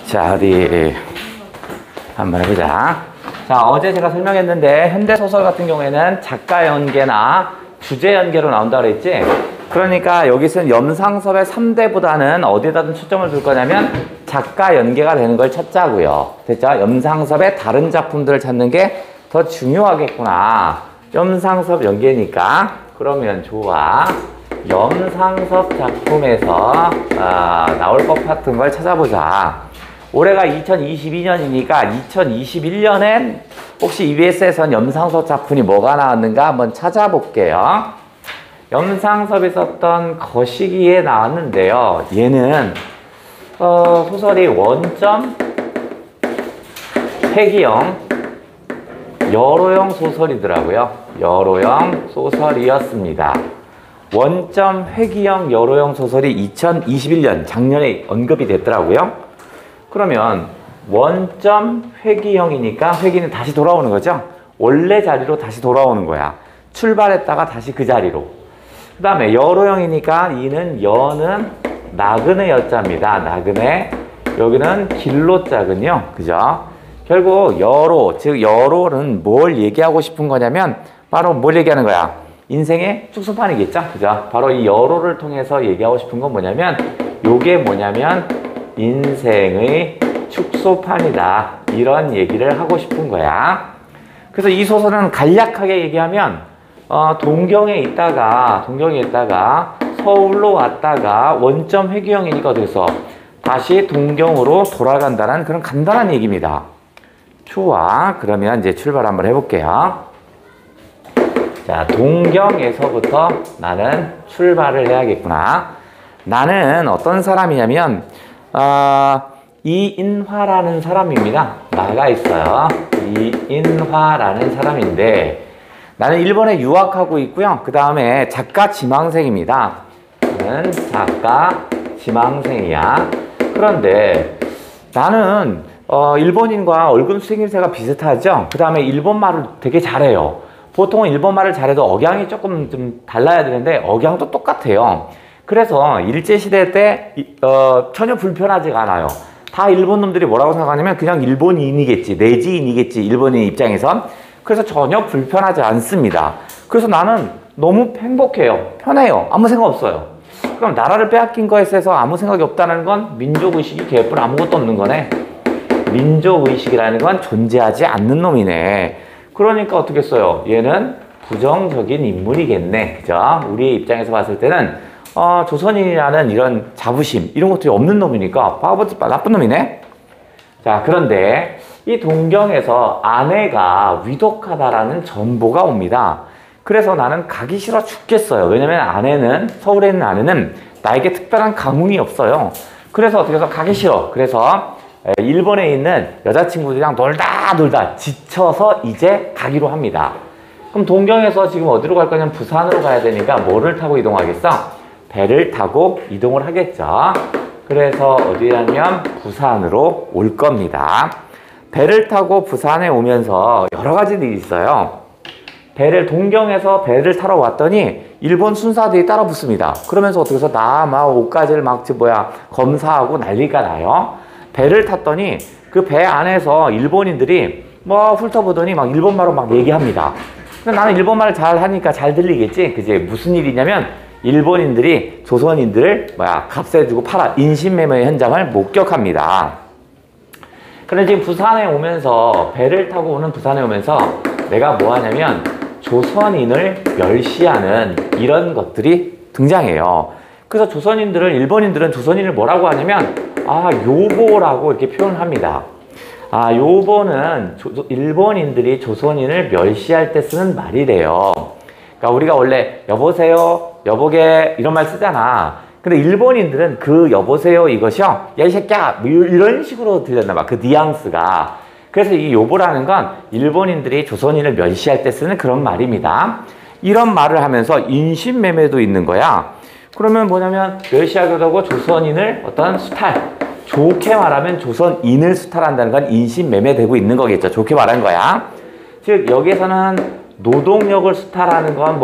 자, 어디 한번 해보자. 자, 어제 제가 설명했는데 현대소설 같은 경우에는 작가 연계나 주제 연계로 나온다고 그랬지? 그러니까 여기서는 염상섭의 3대보다는 어디에다 초점을 둘 거냐면 작가 연계가 되는 걸 찾자고요. 됐죠? 염상섭의 다른 작품들을 찾는 게 더 중요하겠구나. 염상섭 연계니까. 그러면 좋아. 염상섭 작품에서 나올 것 같은 걸 찾아보자. 올해가 2022년이니까 2021년엔 혹시 EBS에선 염상섭 작품이 뭐가 나왔는가 한번 찾아볼게요. 염상섭이 썼던 거시기에 나왔는데요. 얘는 소설이 원점, 회기형, 여로형 소설이더라고요. 여로형 소설이었습니다. 원점, 회기형, 여로형 소설이 2021년 작년에 언급이 됐더라고요. 그러면 원점, 회기형이니까 회기는 다시 돌아오는 거죠. 원래 자리로 다시 돌아오는 거야. 출발했다가 다시 그 자리로. 그 다음에 여로형이니까 이는 여는 나그네 여자입니다. 나그네. 여기는 길로자군요. 그죠? 결국 여로, 즉 여로는 뭘 얘기하고 싶은 거냐면 바로 뭘 얘기하는 거야? 인생의 축소판이겠죠? 그죠? 바로 이 여로를 통해서 얘기하고 싶은 건 뭐냐면 요게 뭐냐면 인생의 축소판이다. 이런 얘기를 하고 싶은 거야. 그래서 이 소설은 간략하게 얘기하면 동경에 있다가 서울로 왔다가 원점 회귀형이니까 돼서 다시 동경으로 돌아간다는 그런 간단한 얘기입니다. 좋아. 그러면 이제 출발 한번 해볼게요. 자, 동경에서부터 나는 출발을 해야겠구나. 나는 어떤 사람이냐면 이인화라는 사람입니다. 나가 있어요. 이인화라는 사람인데 나는 일본에 유학하고 있고요. 그 다음에 작가 지망생입니다. 나는 작가 지망생이야. 그런데 나는 일본인과 얼굴 생김새가 비슷하죠? 그 다음에 일본말을 되게 잘해요. 보통은 일본말을 잘해도 억양이 조금 좀 달라야 되는데 억양도 똑같아요. 그래서 일제시대 때 전혀 불편하지가 않아요. 다 일본 놈들이 뭐라고 생각하냐면 그냥 일본인이겠지, 내지인이겠지, 일본인 입장에선. 그래서 전혀 불편하지 않습니다. 그래서 나는 너무 행복해요. 편해요. 아무 생각 없어요. 그럼 나라를 빼앗긴 거에 있어서 아무 생각이 없다는 건 민족의식이 개뿔 아무것도 없는 거네. 민족의식이라는 건 존재하지 않는 놈이네. 그러니까 어떻게 써요? 얘는 부정적인 인물이겠네. 그죠? 우리 입장에서 봤을 때는 조선인이라는 이런 자부심 이런 것들이 없는 놈이니까 나쁜 놈이네. 자, 그런데 이 동경에서 아내가 위독하다라는 전보가 옵니다. 그래서 나는 가기 싫어 죽겠어요. 왜냐면 서울에 있는 아내는 나에게 특별한 감흥이 없어요. 그래서 어떻게 해서 가기 싫어. 그래서 일본에 있는 여자친구들이랑 놀다 지쳐서 이제 가기로 합니다. 그럼 동경에서 지금 어디로 갈 거냐면 부산으로 가야 되니까 뭐를 타고 이동하겠어? 배를 타고 이동을 하겠죠. 그래서 어디냐면 부산으로 올 겁니다. 배를 타고 부산에 오면서 여러 가지 일이 있어요. 동경에서 배를 타러 왔더니 일본 순사들이 따라 붙습니다. 그러면서 어떻게 해서 옷가지를 검사하고 난리가 나요. 배를 탔더니 그 배 안에서 일본인들이 훑어보더니 일본말로 얘기합니다. 근데 나는 일본말을 잘 하니까 잘 들리겠지? 그지? 무슨 일이냐면 일본인들이 조선인들을 값에 주고 팔아 인신매매 현장을 목격합니다. 그런데 지금 부산에 오면서 배를 타고 오는 부산에 오면서 내가 뭐 하냐면 조선인을 멸시하는 이런 것들이 등장해요. 그래서 일본인들은 조선인을 뭐라고 하냐면 요보라고 이렇게 표현합니다. 요보는 일본인들이 조선인을 멸시할 때 쓰는 말이래요. 그러니까 우리가 원래 여보세요, 여보게 이런 말 쓰잖아. 근데 일본인들은 그 여보세요 이것이요, 야 이 새끼야 이런 식으로 들렸나 봐. 그 뉘앙스가. 그래서 이 요보라는 건 일본인들이 조선인을 멸시할 때 쓰는 그런 말입니다. 이런 말을 하면서 인신매매도 있는 거야. 그러면 뭐냐면 멸시하기도 하고 조선인을 어떤 수탈, 좋게 말하면 조선인을 수탈한다는 건 인신매매되고 있는 거겠죠. 좋게 말한 거야. 즉 여기에서는 노동력을 수탈하는 건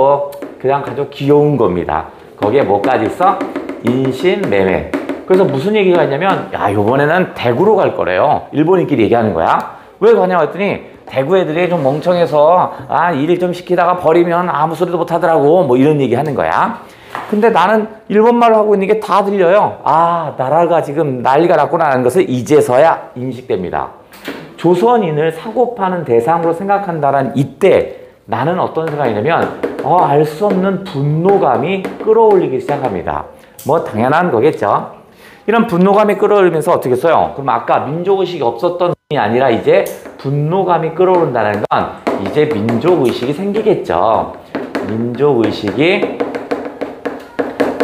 그냥 아주 귀여운 겁니다. 거기에 뭐까지 있어? 인신매매. 그래서 무슨 얘기가 있냐면 야 요번에는 대구로 갈 거래요. 일본인끼리 얘기하는 거야. 왜 가냐고 했더니 대구 애들이 좀 멍청해서 일 좀 시키다가 버리면 아무 소리도 못 하더라고 뭐 이런 얘기 하는 거야. 근데 나는 일본말로 하고 있는 게 다 들려요. 나라가 지금 난리가 났구나라는 것을 이제서야 인식됩니다. 조선인을 사고 파는 대상으로 생각한다는 이때 나는 어떤 생각이냐면 알 수 없는 분노감이 끌어올리기 시작합니다. 뭐 당연한 거겠죠. 이런 분노감이 끌어올리면서 어떻게 써요? 그럼 아까 민족의식이 없었던 게 아니라 이제 분노감이 끌어오른다는 건 이제 민족의식이 생기겠죠. 민족의식이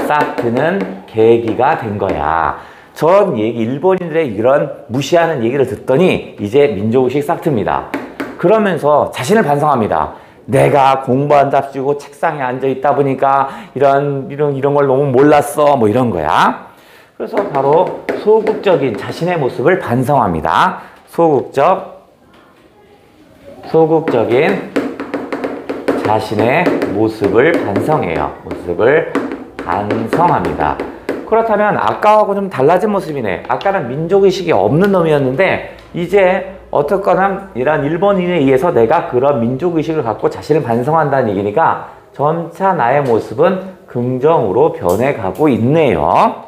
싹 트는 계기가 된 거야. 전 얘기, 일본인들의 이런 무시하는 얘기를 듣더니 이제 민족의식 싹 틉니다. 그러면서 자신을 반성합니다. 내가 공부한답시고 책상에 앉아 있다 보니까 이런 걸 너무 몰랐어. 뭐 이런 거야. 그래서 바로 소극적인 자신의 모습을 반성합니다. 소극적인 자신의 모습을 반성해요. 모습을 반성합니다. 그렇다면 아까하고 좀 달라진 모습이네. 아까는 민족의식이 없는 놈이었는데 이제 어떻거나 이런 일본인에 의해서 내가 그런 민족의식을 갖고 자신을 반성한다는 얘기니까 점차 나의 모습은 긍정으로 변해가고 있네요.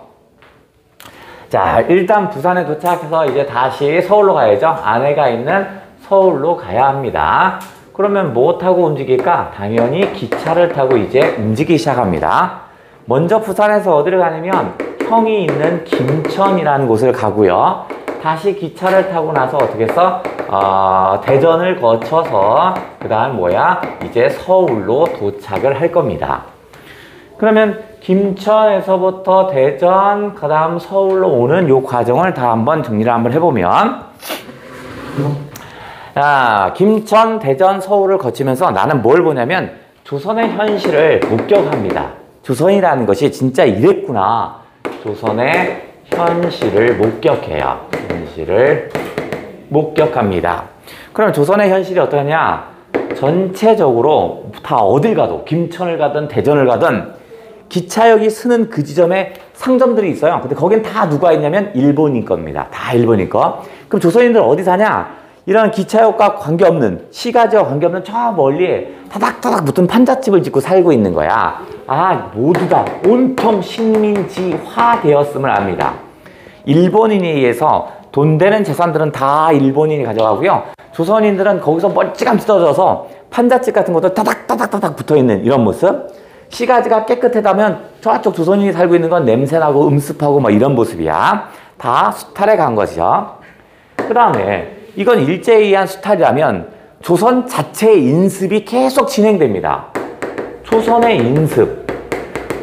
자, 일단 부산에 도착해서 이제 다시 서울로 가야죠. 아내가 있는 서울로 가야 합니다. 그러면 뭐 타고 움직일까? 당연히 기차를 타고 이제 움직이기 시작합니다. 먼저 부산에서 어디를 가냐면 형이 있는 김천이라는 곳을 가고요. 다시 기차를 타고 나서 어떻게 해서 대전을 거쳐서 그 다음 이제 서울로 도착을 할 겁니다. 그러면 김천에서부터 대전, 그 다음 서울로 오는 요 과정을 다 한번 정리를 한번 해보면 김천, 대전, 서울을 거치면서 나는 뭘 보냐면 조선의 현실을 목격합니다. 조선이라는 것이 진짜 이랬구나. 조선의 현실을 목격해요. 현실을 목격합니다. 그럼 조선의 현실이 어떠냐? 전체적으로 다 어딜 가도 김천을 가든 대전을 가든 기차역이 서는 그 지점에 상점들이 있어요. 근데 거긴 다 누가 있냐면 일본인 겁니다. 다 일본인 거. 그럼 조선인들 어디 사냐? 이런 기차역과 관계없는, 시가지와 관계없는 저 멀리에 타닥타닥 붙은 판잣집을 짓고 살고 있는 거야. 모두 다 온통 식민지화되었음을 압니다. 일본인에 의해서 돈 되는 재산들은 다 일본인이 가져가고요. 조선인들은 거기서 멀찌감치 떨어져서 판잣집 같은 것도 타닥타닥타닥 붙어있는 이런 모습. 시가지가 깨끗하다면 저쪽 조선인이 살고 있는 건 냄새나고 음습하고 막 이런 모습이야. 다 수탈해 간 것이죠. 그 다음에 이건 일제에 의한 수탈이라면 조선 자체의 인습이 계속 진행됩니다. 조선의 인습.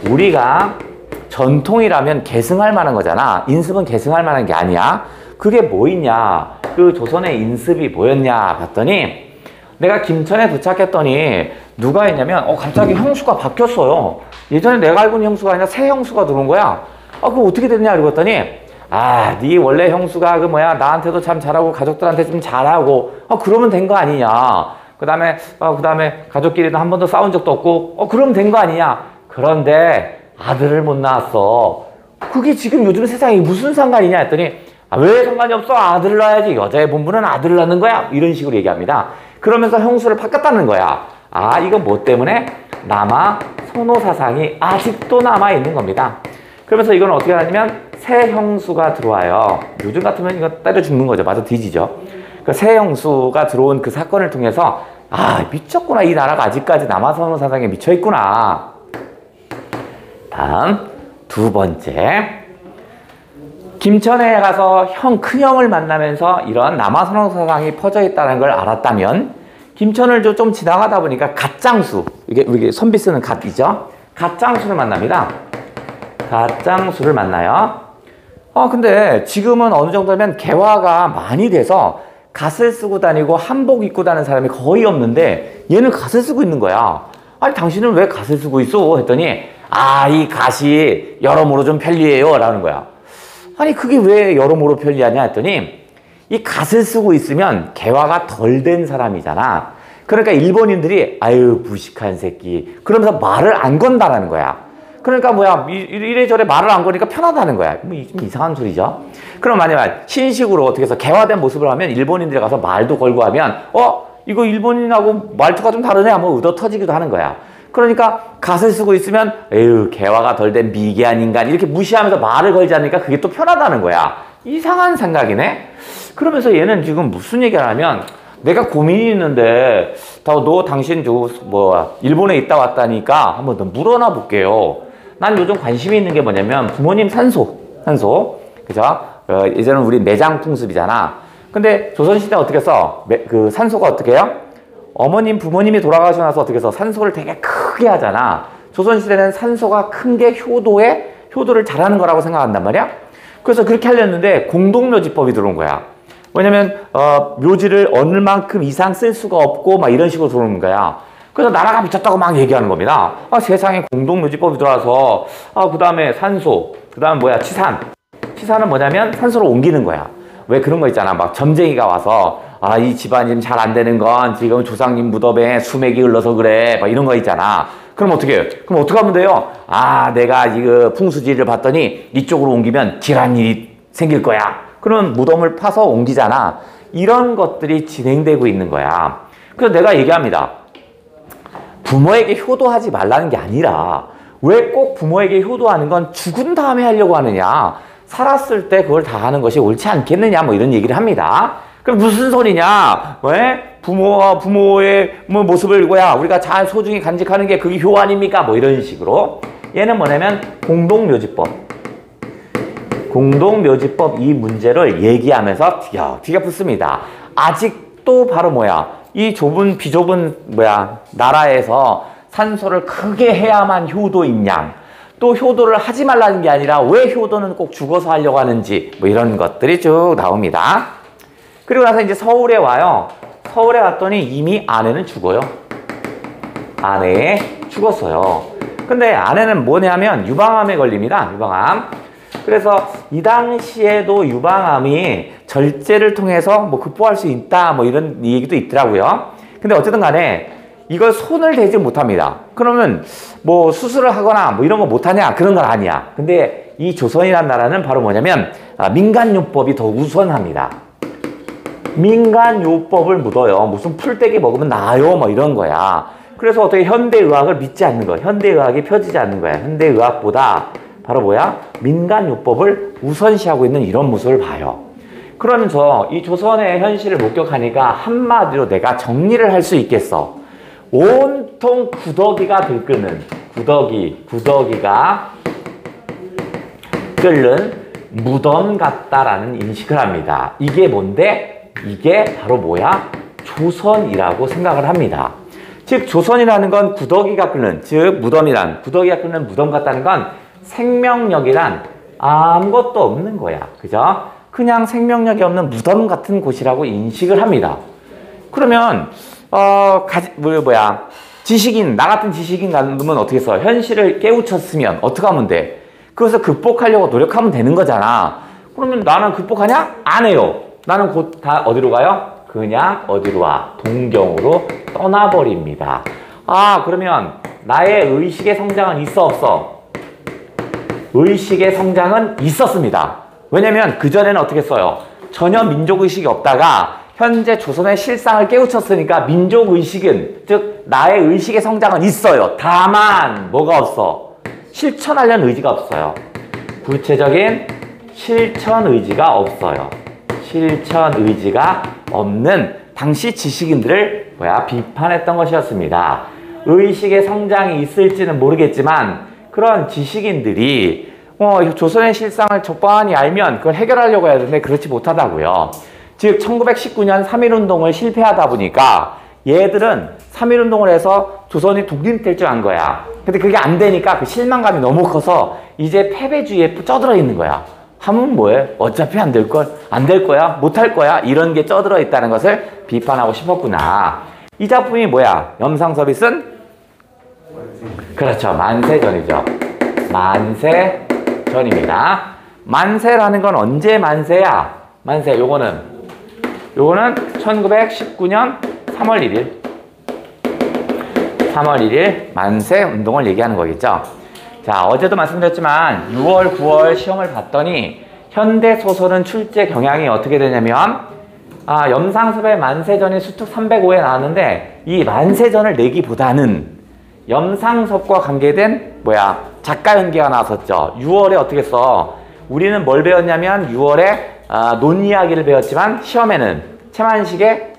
우리가 전통이라면 계승할 만한 거잖아. 인습은 계승할 만한 게 아니야. 그게 뭐 있냐? 그 조선의 인습이 뭐였냐 봤더니 내가 김천에 도착했더니 누가 있냐면 갑자기 형수가 바뀌었어요. 예전에 내가 알고 있는 형수가 아니라 새 형수가 들어온 거야. 그거 어떻게 됐냐 그랬더니 네 원래 형수가 나한테도 참 잘하고 가족들한테 좀 잘하고 그러면 된 거 아니냐. 그 다음에 가족끼리도 한 번도 싸운 적도 없고 그러면 된 거 아니냐. 그런데 아들을 못 낳았어. 그게 지금 요즘 세상에 무슨 상관이냐 했더니 왜 상관이 없어? 아들을 낳아야지. 여자의 본분은 아들을 낳는 거야. 이런 식으로 얘기합니다. 그러면서 형수를 바꿨다는 거야. 이건 뭐 때문에? 남아 선호 사상이 아직도 남아있는 겁니다. 그러면서 이건 어떻게 하냐면 새 형수가 들어와요. 요즘 같으면 이거 때려 죽는 거죠. 맞아 뒤지죠. 새 형수가 들어온 그 사건을 통해서 미쳤구나. 이 나라가 아직까지 남아 선호 사상에 미쳐있구나. 다음 두 번째, 김천에 가서 큰형을 만나면서 이런 남아 선호 사상이 퍼져 있다는 걸 알았다면 김천을 좀 지나가다 보니까 갓장수, 이게 선비 쓰는 갓이죠. 갓장수를 만납니다. 갓장수를 만나요. 근데 지금은 어느 정도면 개화가 많이 돼서 갓을 쓰고 다니고 한복 입고 다니는 사람이 거의 없는데 얘는 갓을 쓰고 있는 거야. 당신은 왜 갓을 쓰고 있어? 했더니 이 갓이 여러모로 좀 편리해요 라는 거야. 그게 왜 여러모로 편리하냐 했더니 이 갓을 쓰고 있으면 개화가 덜 된 사람이잖아. 그러니까 일본인들이 무식한 새끼 그러면서 말을 안 건다라는 거야. 그러니까 뭐야, 이래저래 말을 안 거니까 편하다는 거야. 뭐 좀 이상한 소리죠. 그럼 만약에 신식으로 어떻게 해서 개화된 모습을 하면 일본인들이 가서 말도 걸고 하면 이거 일본인하고 말투가 좀 다르네 하면 의도 터지기도 하는 거야. 그러니까 갓을 쓰고 있으면 에휴 개화가 덜 된 미개한 인간 이렇게 무시하면서 말을 걸지 않으니까 그게 또 편하다는 거야. 이상한 생각이네. 그러면서 얘는 지금 무슨 얘기를 하면 내가 고민이 있는데 당신 일본에 있다 왔다니까 한번 더 물어나 볼게요. 난 요즘 관심이 있는 게 뭐냐면 부모님 산소 그죠? 예전에 우리 매장 풍습이잖아. 근데 조선시대 어떻게 써? 그 산소가 어떻게 해요? 부모님이 돌아가시고 나서 어떻게 해서 산소를 되게 크게 하잖아. 조선시대는 산소가 큰 게 효도를 잘하는 거라고 생각한단 말이야. 그래서 그렇게 하려는데 공동묘지법이 들어온 거야. 왜냐면 묘지를 얼만큼 이상 쓸 수가 없고 막 이런 식으로 들어오는 거야. 그래서 나라가 미쳤다고 막 얘기하는 겁니다. 세상에 공동묘지법이 들어와서 그 다음에 산소, 그 다음 치산은 뭐냐면 산소를 옮기는 거야. 왜 그런 거 있잖아. 막 점쟁이가 와서 이 집안이 지금 잘 안 되는 건 지금 조상님 무덤에 수맥이 흘러서 그래. 막 이런 거 있잖아. 그럼 어떻게 해요? 그럼 어떻게 하면 돼요? 내가 이거 풍수지리를 봤더니 이쪽으로 옮기면 질환일이 생길 거야. 그러면 무덤을 파서 옮기잖아. 이런 것들이 진행되고 있는 거야. 그래서 내가 얘기합니다. 부모에게 효도하지 말라는 게 아니라 왜 꼭 부모에게 효도하는 건 죽은 다음에 하려고 하느냐. 살았을 때 그걸 다 하는 것이 옳지 않겠느냐. 뭐 이런 얘기를 합니다. 그럼 무슨 소리냐? 왜? 부모의 모습을 우리가 잘 소중히 간직하는 게 그게 효 아닙니까? 뭐 이런 식으로. 얘는 뭐냐면 공동묘지법 이 문제를 얘기하면서 뒤가 붙습니다. 아직도 바로 이 비좁은 나라에서 산소를 크게 해야만 효도인 양. 또 효도를 하지 말라는 게 아니라 왜 효도는 꼭 죽어서 하려고 하는지 뭐 이런 것들이 쭉 나옵니다. 그리고 나서 이제 서울에 와요. 서울에 왔더니 이미 아내는 죽어요. 아내 죽었어요. 근데 아내는 뭐냐면 유방암에 걸립니다. 유방암. 그래서 이 당시에도 유방암이 절제를 통해서 뭐 극복할 수 있다 뭐 이런 얘기도 있더라고요. 근데 어쨌든 간에 이걸 손을 대지 못합니다. 그러면 뭐 수술을 하거나 뭐 이런 거 못하냐? 그런 건 아니야. 근데 이 조선이라는 나라는 바로 뭐냐면 민간요법이 더 우선합니다. 민간요법을 묻어요. 무슨 풀떼기 먹으면 나아요 뭐 이런 거야. 그래서 어떻게 현대의학을 믿지 않는 거야. 현대의학이 펴지지 않는 거야. 현대의학보다 바로 민간요법을 우선시하고 있는 이런 모습을 봐요. 그러면서 이 조선의 현실을 목격하니까 한마디로 내가 정리를 할 수 있겠어. 온통 구더기가 들끓는 구더기가 끓는 무덤 같다라는 인식을 합니다. 이게 뭔데? 이게 바로 조선이라고 생각을 합니다. 즉 조선이라는 건 구더기가 끓는, 즉 구더기가 끓는 무덤 같다는 건 생명력이란 아무것도 없는 거야. 그죠? 그냥 생명력이 없는 무덤 같은 곳이라고 인식을 합니다. 그러면 지식인, 나 같은 지식인 같으면 어떻게 써? 현실을 깨우쳤으면 어떻게 하면 돼? 그것을 극복하려고 노력하면 되는 거잖아. 그러면 나는 극복하냐? 안 해요. 나는 곧 다 어디로 가요? 그냥 어디로 와? 동경으로 떠나버립니다. 그러면 나의 의식의 성장은 있어 없어? 의식의 성장은 있었습니다. 왜냐면 그전에는 어떻게 써요? 전혀 민족의식이 없다가 현재 조선의 실상을 깨우쳤으니까 민족의식은, 즉 나의 의식의 성장은 있어요. 다만 뭐가 없어? 실천하려는 의지가 없어요. 구체적인 실천 의지가 없어요. 실천 의지가 없는 당시 지식인들을 비판했던 것이었습니다. 의식의 성장이 있을지는 모르겠지만 그런 지식인들이 조선의 실상을 적반하게 알면 그걸 해결하려고 해야 되는데 그렇지 못하다고요. 즉 1919년 3.1운동을 실패하다 보니까 얘들은 3.1운동을 해서 조선이 독립될 줄 안 거야. 근데 그게 안 되니까 그 실망감이 너무 커서 이제 패배주의에 쩌들어 있는 거야. 하면 뭐해? 어차피 안 될 거야? 못 할 거야? 이런 게 쩌들어 있다는 것을 비판하고 싶었구나. 이 작품이 염상 서비스는? 그렇죠. 만세전이죠. 만세전입니다. 만세라는 건 언제 만세야? 만세, 요거는 1919년 3월 1일 만세 운동을 얘기하는 거겠죠. 자, 어제도 말씀드렸지만 6월, 9월 시험을 봤더니 현대소설은 출제 경향이 어떻게 되냐면 염상섭의 만세전이 수특 305에 나왔는데 이 만세전을 내기보다는 염상섭과 관계된 작가 연기가 나왔었죠. 6월에 어떻게 써? 우리는 뭘 배웠냐면 6월에 논 이야기를 배웠지만 시험에는 최만식의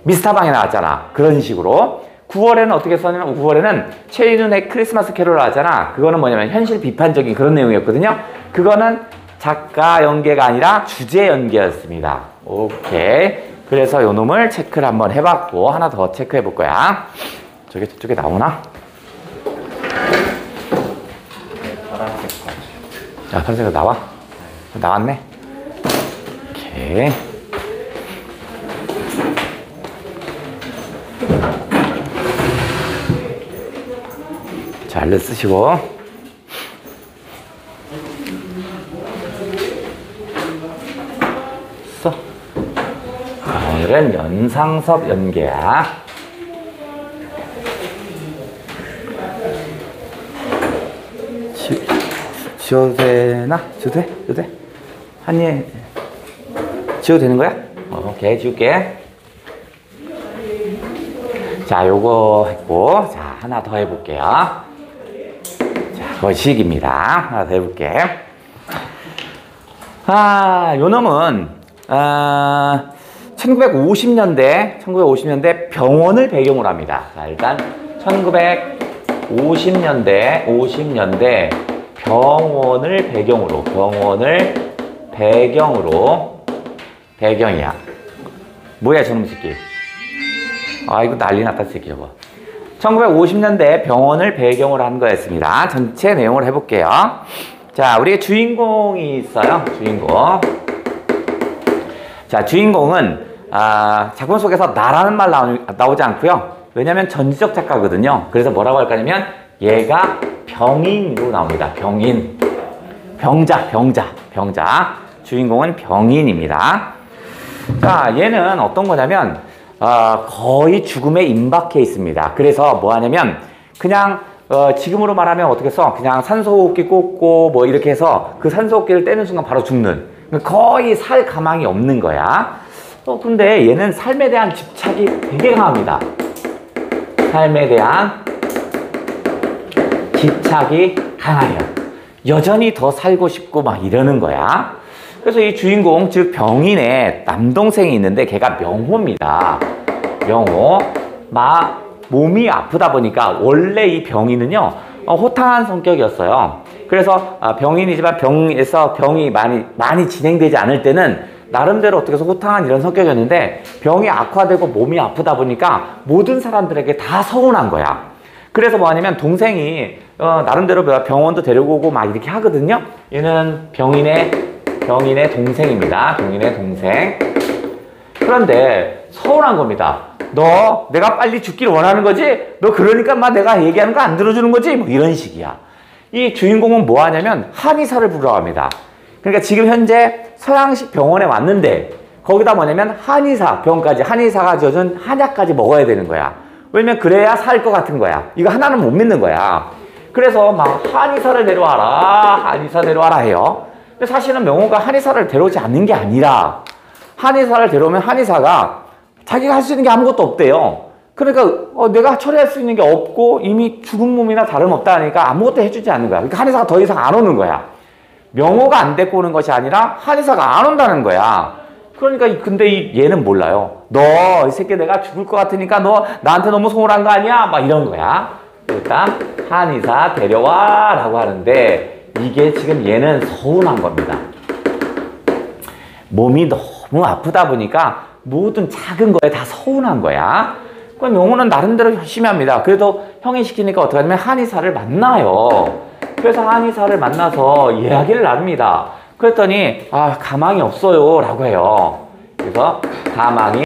미스터방에 나왔잖아. 그런 식으로. 9월에는 어떻게 썼냐면 9월에는 최인훈의 크리스마스 캐롤 나왔잖아. 그거는 뭐냐면 현실 비판적인 그런 내용이었거든요. 그거는 작가 연계가 아니라 주제 연계였습니다. 오케이. 그래서 요 놈을 체크를 한번 해봤고 하나 더 체크해 볼 거야. 저쪽에 나오나? 자, 파란색 나와? 나왔네. 오케이. 자, 알려 쓰시고. 써. 오늘은 연상섭 연계야. 지워도 되나? 지워도 돼? 지워도 돼? 한예 지워도 되는 거야? 오케이, 지울게. 자, 요거 했고, 자, 하나 더 해볼게요. 자, 거식입니다. 하나 더 해볼게. 요 놈은, 1950년대 병원을 배경으로 합니다. 자, 일단, 1950년대 병원을 배경이야. 뭐야, 저놈 새끼. 이거 난리 났다, 새끼, 저거. 1950년대 병원을 배경으로 한 거였습니다. 전체 내용을 해볼게요. 자, 우리 주인공이 있어요. 주인공. 자, 주인공은, 작품 속에서 나라는 말 나오지 않고요. 왜냐면 전지적 작가거든요. 그래서 뭐라고 할까 하면, 얘가 병인으로 나옵니다. 병인. 병자. 주인공은 병인입니다. 자, 얘는 어떤 거냐면, 거의 죽음에 임박해 있습니다. 그래서 뭐 하냐면, 그냥, 지금으로 말하면 어떻게 써? 그냥 산소호흡기 꽂고, 뭐 이렇게 해서 그 산소호흡기를 떼는 순간 바로 죽는. 거의 살 가망이 없는 거야. 근데 얘는 삶에 대한 집착이 되게 강합니다. 삶에 대한 집착이 강해요. 여전히 더 살고 싶고 막 이러는 거야. 그래서 이 주인공, 즉 병인의 남동생이 있는데 걔가 명호입니다. 명호. 몸이 아프다 보니까 원래 이 병인은요, 호탕한 성격이었어요. 그래서 병인이지만 병에서 병이 많이 진행되지 않을 때는 나름대로 어떻게 해서 호탕한 이런 성격이었는데 병이 악화되고 몸이 아프다 보니까 모든 사람들에게 다 서운한 거야. 그래서 뭐 하냐면 동생이 나름대로 병원도 데리고 오고 막 이렇게 하거든요. 얘는 병인의 동생입니다. 병인의 동생. 그런데 서운한 겁니다. 너 내가 빨리 죽기를 원하는 거지? 너 그러니까 막 내가 얘기하는 거 안 들어주는 거지? 뭐 이런 식이야. 이 주인공은 뭐 하냐면 한의사를 부르러 갑니다. 그러니까 지금 현재 서양식 병원에 왔는데 거기다 뭐냐면 한의사병까지 한의사가 지어준 한약까지 먹어야 되는 거야. 왜냐면 그래야 살 것 같은 거야. 이거 하나는 못 믿는 거야. 그래서 막 한의사 데려와라 해요. 근데 사실은 명호가 한의사를 데려오지 않는 게 아니라 한의사를 데려오면 한의사가 자기가 할 수 있는 게 아무것도 없대요. 그러니까 내가 처리할 수 있는 게 없고 이미 죽은 몸이나 다름없다 하니까 아무것도 해주지 않는 거야. 그러니까 한의사가 더 이상 안 오는 거야. 명호가 안 데리고 오는 것이 아니라 한의사가 안 온다는 거야. 그러니까 근데 얘는 몰라요. 너 이 새끼 내가 죽을 것 같으니까 너 나한테 너무 소홀한 거 아니야? 막 이런 거야. 일단 한의사 데려와 라고 하는데 이게 지금 얘는 서운한 겁니다. 몸이 너무 아프다 보니까 모든 작은 거에 다 서운한 거야. 그럼 명호는 나름대로 열심히 합니다. 그래도 형이 시키니까 어떻게 하냐면 한의사를 만나요. 그래서 한의사를 만나서 이야기를 나눕니다. 그랬더니 가망이 없어요 라고 해요. 그래서 가망이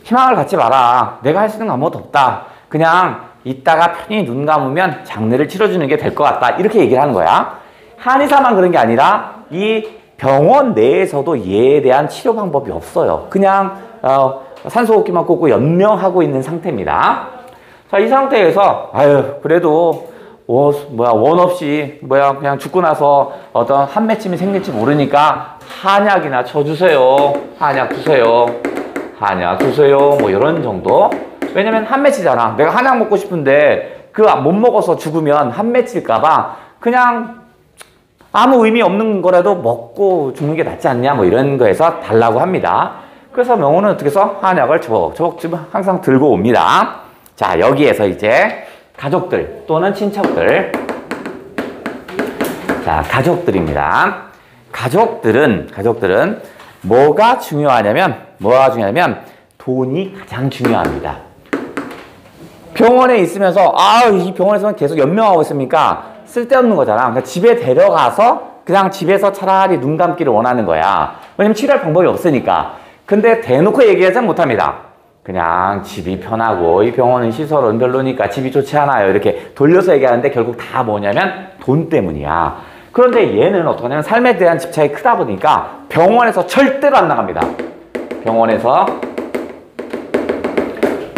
희망을 갖지 마라. 내가 할 수 있는 거 아무것도 없다. 그냥 이따가 편히 눈 감으면 장례를 치러주는 게 될 것 같다. 이렇게 얘기를 하는 거야. 한의사만 그런 게 아니라 이 병원 내에서도 얘에 대한 치료 방법이 없어요. 그냥 산소호흡기만 꽂고 연명하고 있는 상태입니다. 자, 이 상태에서 그래도 원 없이 그냥 죽고 나서 어떤 한맺힘이 생길지 모르니까 한약이나 쳐주세요. 한약 주세요. 한약 주세요. 뭐 이런 정도. 왜냐면 한맺히잖아. 내가 한약 먹고 싶은데 그 못 먹어서 죽으면 한맺힐까봐 그냥 아무 의미 없는 거라도 먹고 죽는 게 낫지 않냐 뭐 이런 거에서 달라고 합니다. 그래서 명호는 어떻게 해서 한약을 조금 항상 들고 옵니다. 자, 여기에서 이제 가족들 또는 친척들. 자, 가족들입니다. 가족들은 뭐가 중요하냐면 돈이 가장 중요합니다. 병원에 있으면서 이 병원에서는 계속 연명하고 있으니까 쓸데없는 거잖아. 그러니까 집에 데려가서 그냥 집에서 차라리 눈 감기를 원하는 거야. 왜냐면 치료할 방법이 없으니까. 근데 대놓고 얘기하지 못합니다. 그냥 집이 편하고 이 병원은 시설은 별로니까 집이 좋지 않아요. 이렇게 돌려서 얘기하는데 결국 다 뭐냐면 돈 때문이야. 그런데 얘는 어떡하냐면 삶에 대한 집착이 크다 보니까 병원에서 절대로 안 나갑니다. 병원에서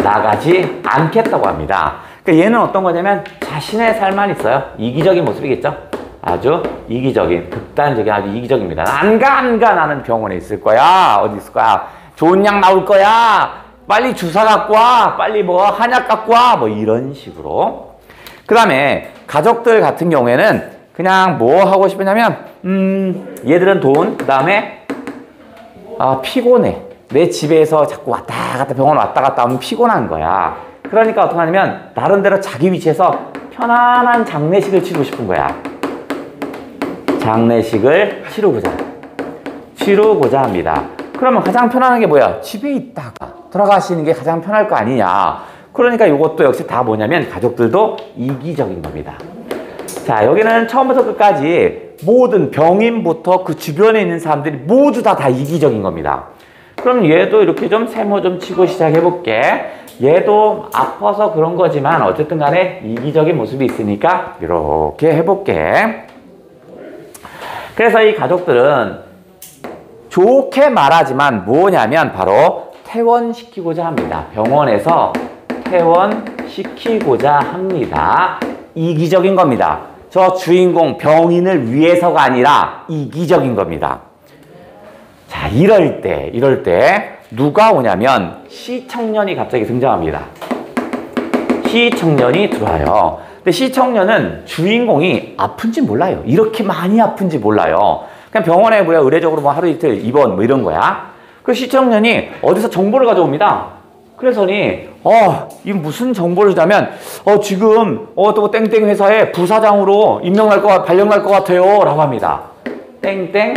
나가지 않겠다고 합니다. 그러니까 얘는 어떤 거냐면 자신의 삶만 있어요. 이기적인 모습이겠죠. 아주 이기적인, 극단적인 아주 이기적입니다. 안 가 나는 병원에 있을 거야. 어디 있을 거야. 좋은 약 나올 거야. 빨리 주사 갖고 와. 빨리 한약 갖고 와. 이런 식으로. 그 다음에 가족들 같은 경우에는 그냥 뭐 하고 싶으냐면 얘들은 돈, 그 다음에 피곤해. 내 집에서 자꾸 왔다 갔다 병원 왔다 갔다 하면 피곤한 거야. 그러니까 어떻게 하냐면 나름대로 자기 위치에서 편안한 장례식을 치르고 싶은 거야. 장례식을 치르고자 합니다. 그러면 가장 편안한 게 뭐야? 집에 있다가 돌아가시는 게 가장 편할 거 아니냐. 그러니까 이것도 역시 다 뭐냐면 가족들도 이기적인 겁니다. 자, 여기는 처음부터 끝까지 모든 병인부터 그 주변에 있는 사람들이 모두 다 이기적인 겁니다. 그럼 얘도 이렇게 좀 세모 좀 치고 시작해 볼게. 얘도 아파서 그런 거지만 어쨌든 간에 이기적인 모습이 있으니까 이렇게 해볼게. 그래서 이 가족들은 좋게 말하지만 뭐냐면 바로 퇴원시키고자 합니다. 병원에서 퇴원시키고자 합니다. 이기적인 겁니다. 저 주인공 병인을 위해서가 아니라 이기적인 겁니다. 자, 이럴 때 누가 오냐면 시청년이 갑자기 등장합니다. 시청년이 들어와요. 근데 시청년은 주인공이 아픈지 몰라요. 이렇게 많이 아픈지 몰라요. 그냥 병원에 의례적으로 하루 이틀 입원 이런 거야. 그 시청년이 어디서 정보를 가져옵니다. 그래서니 이 무슨 정보를 주냐면 지금 또 땡땡 회사에 부사장으로 발령날 것 같아요 라고 합니다. 땡땡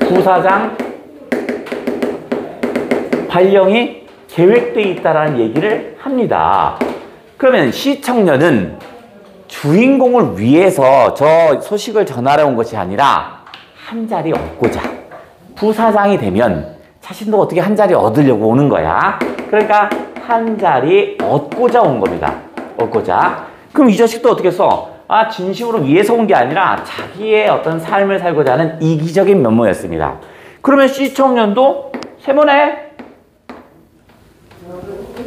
부사장 발령이 계획되어 있다라는 얘기를 합니다. 그러면 시청년은 주인공을 위해서 저 소식을 전하러 온 것이 아니라 한 자리 얻고자, 부사장이 되면 자신도 어떻게 한 자리 얻으려고 오는 거야. 그러니까 한 자리 얻고자 온 겁니다. 얻고자. 그럼 이 자식도 어떻게 써? 진심으로 위해서 온 게 아니라 자기의 어떤 삶을 살고자 하는 이기적인 면모였습니다. 그러면 시청년도 세모네.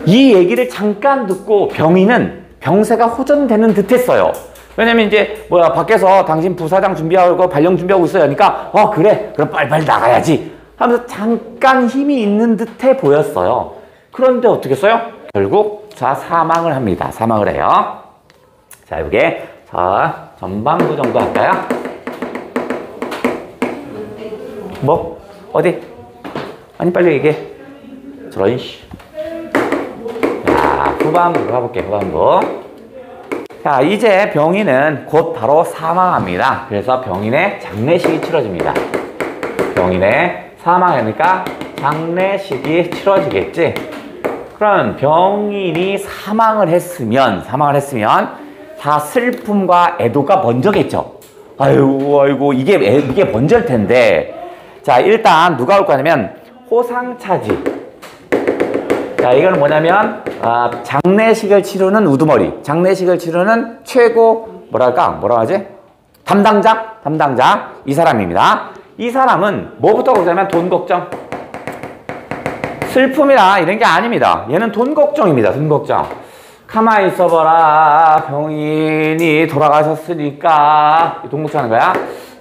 이 얘기를 잠깐 듣고 병인은 병세가 호전되는 듯 했어요. 왜냐면 이제 밖에서 당신 부사장 준비하고 발령 준비하고 있어요. 그러니까 그래. 그럼 빨리빨리 나가야지 하면서 잠깐 힘이 있는 듯해 보였어요. 그런데 어떻게 써요? 결국 사망을 합니다. 사망을 해요. 자, 이게 전반부 정도 할까요? 어디? 아니, 빨리 얘기해. 저런 씨. 자, 후반부로 가볼게요. 후반부. 자, 이제 병인은 곧 바로 사망합니다. 그래서 병인의 장례식이 치러집니다. 병인의 사망하니까 장례식이 치러지겠지. 그럼 병인이 사망을 했으면 다 슬픔과 애도가 먼저겠죠. 아이고 이게 먼저일 텐데. 자, 일단 누가 올 거냐면 호상차지. 자, 이거는 뭐냐면 장례식을 치르는 우두머리, 장례식을 치르는 최고 뭐라 하지? 담당자 이 사람입니다. 이 사람은 뭐부터 걱정하면 돈 걱정. 슬픔이나 이런 게 아닙니다. 얘는 돈 걱정입니다. 돈 걱정. 가만히 있어봐라. 병인이 돌아가셨으니까 동국지 하는 거야.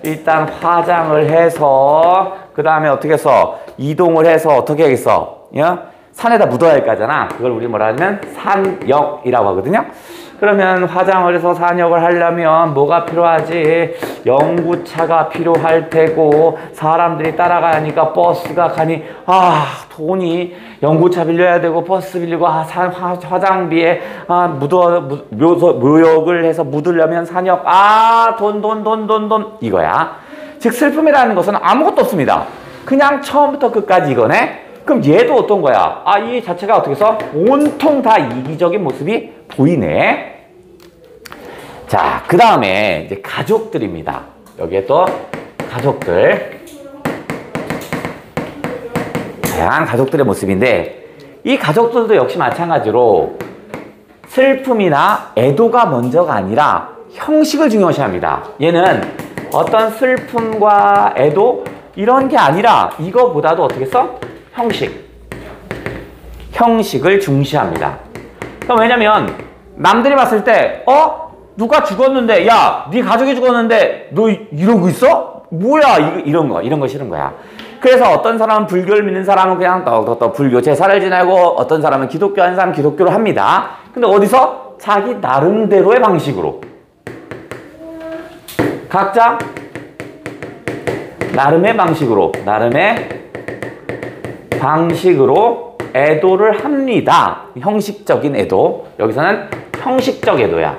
일단 화장을 해서 그 다음에 어떻게 해서 이동을 해서 어떻게 하겠어? 산에다 묻어야 할 거잖아. 그걸 우리 뭐라 하면 산역이라고 하거든요. 그러면 화장을 해서 산역을 하려면 뭐가 필요하지? 연구차가 필요할 테고 사람들이 따라가니까 버스가 가니 돈이 연구차 빌려야 되고 버스 빌리고 화장비에 묘역을 해서 묻으려면 산역 돈 이거야. 즉 슬픔이라는 것은 아무것도 없습니다. 그냥 처음부터 끝까지 이거네. 그럼 얘도 어떤 거야? 이 자체가 어떻게 해서 온통 다 이기적인 모습이 보이네. 자, 그 다음에 이제 가족들입니다. 여기에 또 가족들. 다양한 가족들의 모습인데 이 가족들도 역시 마찬가지로 슬픔이나 애도가 먼저가 아니라 형식을 중요시합니다. 얘는 어떤 슬픔과 애도 이런 게 아니라 이거보다도 어떻게 써? 형식을 중시합니다. 그럼 왜냐면 남들이 봤을 때 누가 죽었는데 야, 네 가족이 죽었는데 너 이러고 있어? 뭐야 이런 거 싫은 거야. 그래서 어떤 사람은 불교를 믿는 사람은 그냥 또 불교 제사를 지내고 어떤 사람은 기독교 하는 사람은 기독교를 합니다. 근데 어디서? 자기 나름대로의 방식으로 각자 나름의 방식으로 애도를 합니다. 형식적인 애도. 여기서는 형식적 애도야.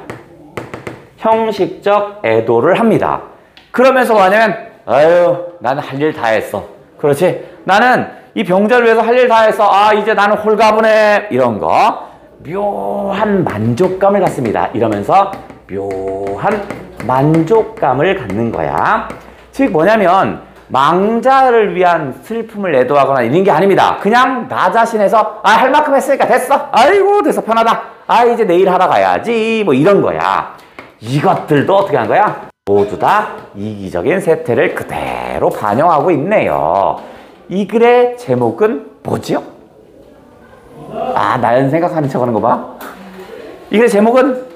형식적 애도를 합니다. 그러면서 뭐냐면 나는 할 일 다 했어. 그렇지? 나는 이 병자를 위해서 할 일 다 했어. 이제 나는 홀가분해. 이런 거. 묘한 만족감을 갖습니다. 이러면서 묘한 만족감을 갖는 거야. 즉 뭐냐면 망자를 위한 슬픔을 애도하거나 이런 게 아닙니다. 그냥 나 자신에서 할 만큼 했으니까 됐어. 아이고 됐어 편하다. 이제 내일 하러 가야지. 뭐 이런 거야. 이것들도 어떻게 한 거야? 모두 다 이기적인 세태를 그대로 반영하고 있네요. 이 글의 제목은 뭐지요? 나연 생각하는 척 하는 거 봐. 이 글의 제목은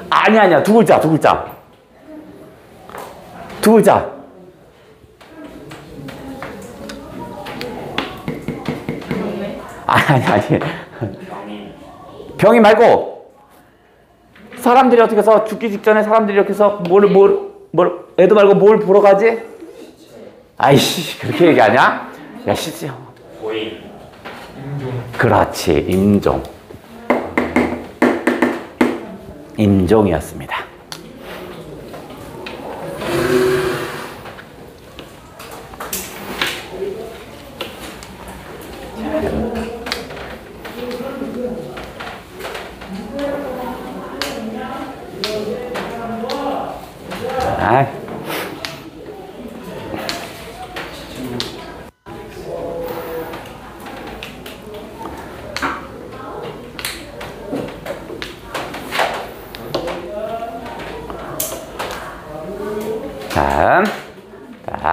아니야 두 글자 아니 병이 말고 사람들이 어떻게 해서 죽기 직전에 사람들이 이렇게 해서 애도 말고 뭘 보러 가지? 아이씨 그렇게 얘기하냐? 야 시지 고인 그렇지 임종이었습니다.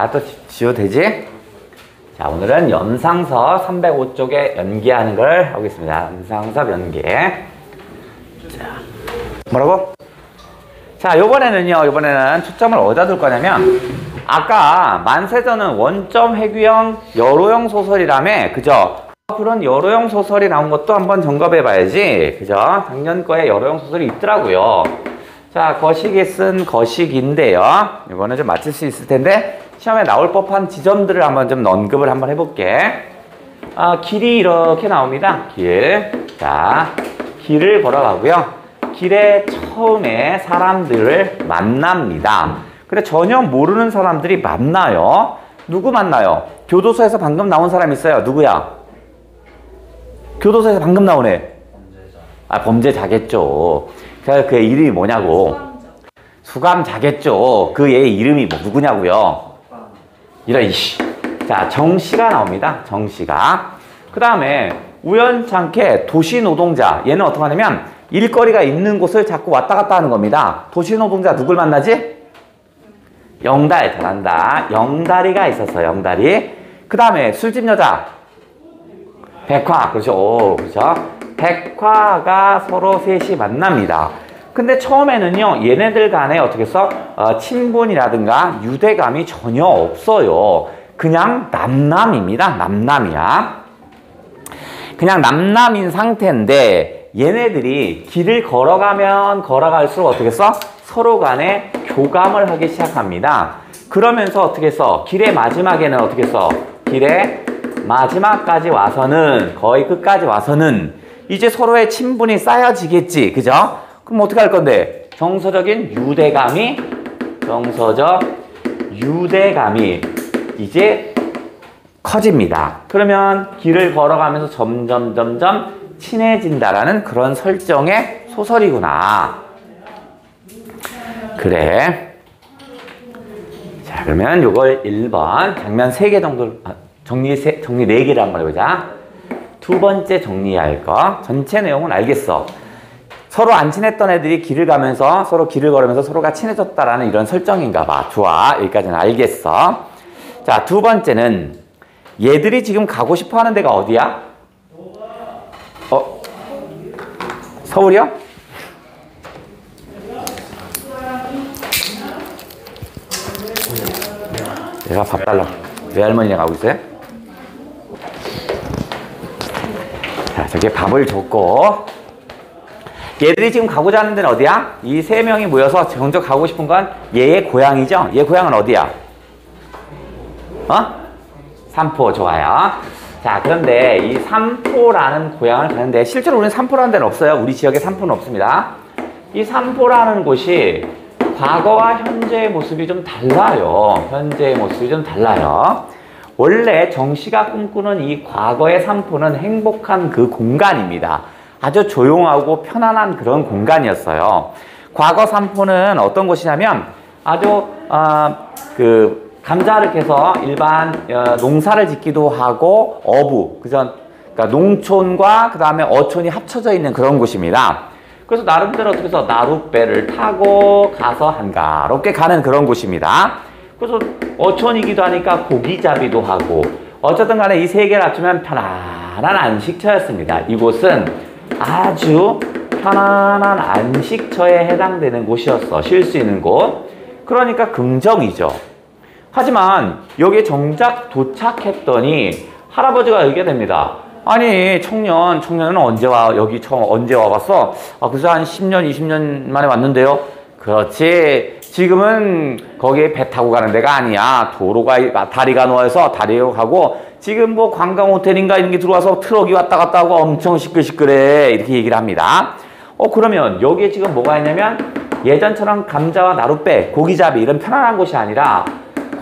자, 또 지워도 되지? 자, 오늘은 연상서 305쪽에 연기하는 걸 하고 있습니다. 연상서 연기. 자, 뭐라고? 자, 요번에는 초점을 어디다 둘 거냐면, 아까 만세전은 원점 회귀형 여로형 소설이라며, 그죠? 그런 여로형 소설이 나온 것도 한번 점검해 봐야지. 그죠? 작년 거에 여로형 소설이 있더라고요. 자, 거식이 쓴 거식인데요. 이거는 좀 맞출 수 있을 텐데, 시험에 나올 법한 지점들을 한번 좀 언급을 한번 해볼게. 길이 이렇게 나옵니다. 길. 자, 길을 걸어가고요. 길에 처음에 사람들을 만납니다. 근데 전혀 모르는 사람들이 만나요. 누구 만나요? 교도소에서 방금 나온 사람 있어요. 누구야? 교도소에서 방금 나온 애. 범죄자겠죠. 그 이름이 뭐냐고. 수감자겠죠. 그 애의 이름이 누구냐고요. 자, 정씨가 나옵니다. 정씨가. 그 다음에 우연찮게 도시노동자. 얘는 어떻게 하냐면 일거리가 있는 곳을 자꾸 왔다 갔다 하는 겁니다. 도시노동자 누굴 만나지? 영달. 잘한다. 영달이가 있었어. 영달이. 그 다음에 술집 여자. 백화. 그렇죠. 그렇죠. 백화가 서로 셋이 만납니다. 근데 처음에는요, 얘네들 간에 어떻게 써? 친분이라든가 유대감이 전혀 없어요. 그냥 남남입니다. 남남이야. 그냥 남남인 상태인데 얘네들이 길을 걸어가면 걸어갈수록 어떻게 써? 서로 간에 교감을 하기 시작합니다. 그러면서 어떻게 써? 길의 마지막에는 어떻게 써? 길의 마지막까지 와서는, 거의 끝까지 와서는 이제 서로의 친분이 쌓여지겠지. 그죠? 그럼 어떻게 할 건데? 정서적 유대감이 이제 커집니다. 그러면 길을 걸어가면서 점점 친해진다라는 그런 설정의 소설이구나. 그래. 자, 그러면 요걸 1번 장면 3개 정도 정리 4개를 한번 해보자. 두 번째 정리할 거. 전체 내용은 알겠어. 서로 안 친했던 애들이 길을 가면서 서로 길을 걸으면서 서로가 친해졌다라는 이런 설정인가 봐. 좋아. 여기까지는 알겠어. 자, 두 번째는 얘들이 지금 가고 싶어 하는 데가 어디야? 서울이요? 내가 밥 달라. 외할머니랑 가고 있어요? 자, 저기 밥을 줬고 얘들이 지금 가고자 하는 데는 어디야? 이 3명이 모여서 먼저 가고 싶은 건 얘의 고향이죠? 얘 고향은 어디야? 삼포. 좋아요. 자, 그런데 이 삼포라는 고향을 가는데 실제로 우리는 삼포라는 데는 없어요. 우리 지역에 삼포는 없습니다. 이 삼포라는 곳이 과거와 현재의 모습이 좀 달라요. 원래 정씨가 꿈꾸는 이 과거의 삼포는 행복한 그 공간입니다. 아주 조용하고 편안한 그런 공간이었어요. 과거 삼포는 어떤 곳이냐면 아주 감자를 캐서 일반 농사를 짓기도 하고 그러니까 농촌과 그 다음에 어촌이 합쳐져 있는 그런 곳입니다. 그래서 나름대로 어떻게 해서 나룻배를 타고 가서 한가롭게 가는 그런 곳입니다. 그래서 어촌이기도 하니까 고기잡이도 하고 어쨌든 간에 이 3개를 합치면 편안한 안식처였습니다. 이곳은 아주 편안한 안식처에 해당되는 곳이었어. 쉴 수 있는 곳. 그러니까 긍정이죠. 하지만 여기에 정작 도착했더니 할아버지가 얘기가 됩니다. 아니 청년은 언제 와봤어? 그래서 한 10년 20년 만에 왔는데요. 그렇지, 지금은 거기에 배 타고 가는 데가 아니야. 다리가 놓여서 다리로 가고 지금 뭐 관광 호텔인가 이런 게 들어와서 트럭이 왔다 갔다 하고 엄청 시끌시끌해, 이렇게 얘기를 합니다. 그러면 여기에 지금 뭐가 있냐면 예전처럼 감자와 나룻배, 고기잡이 이런 편안한 곳이 아니라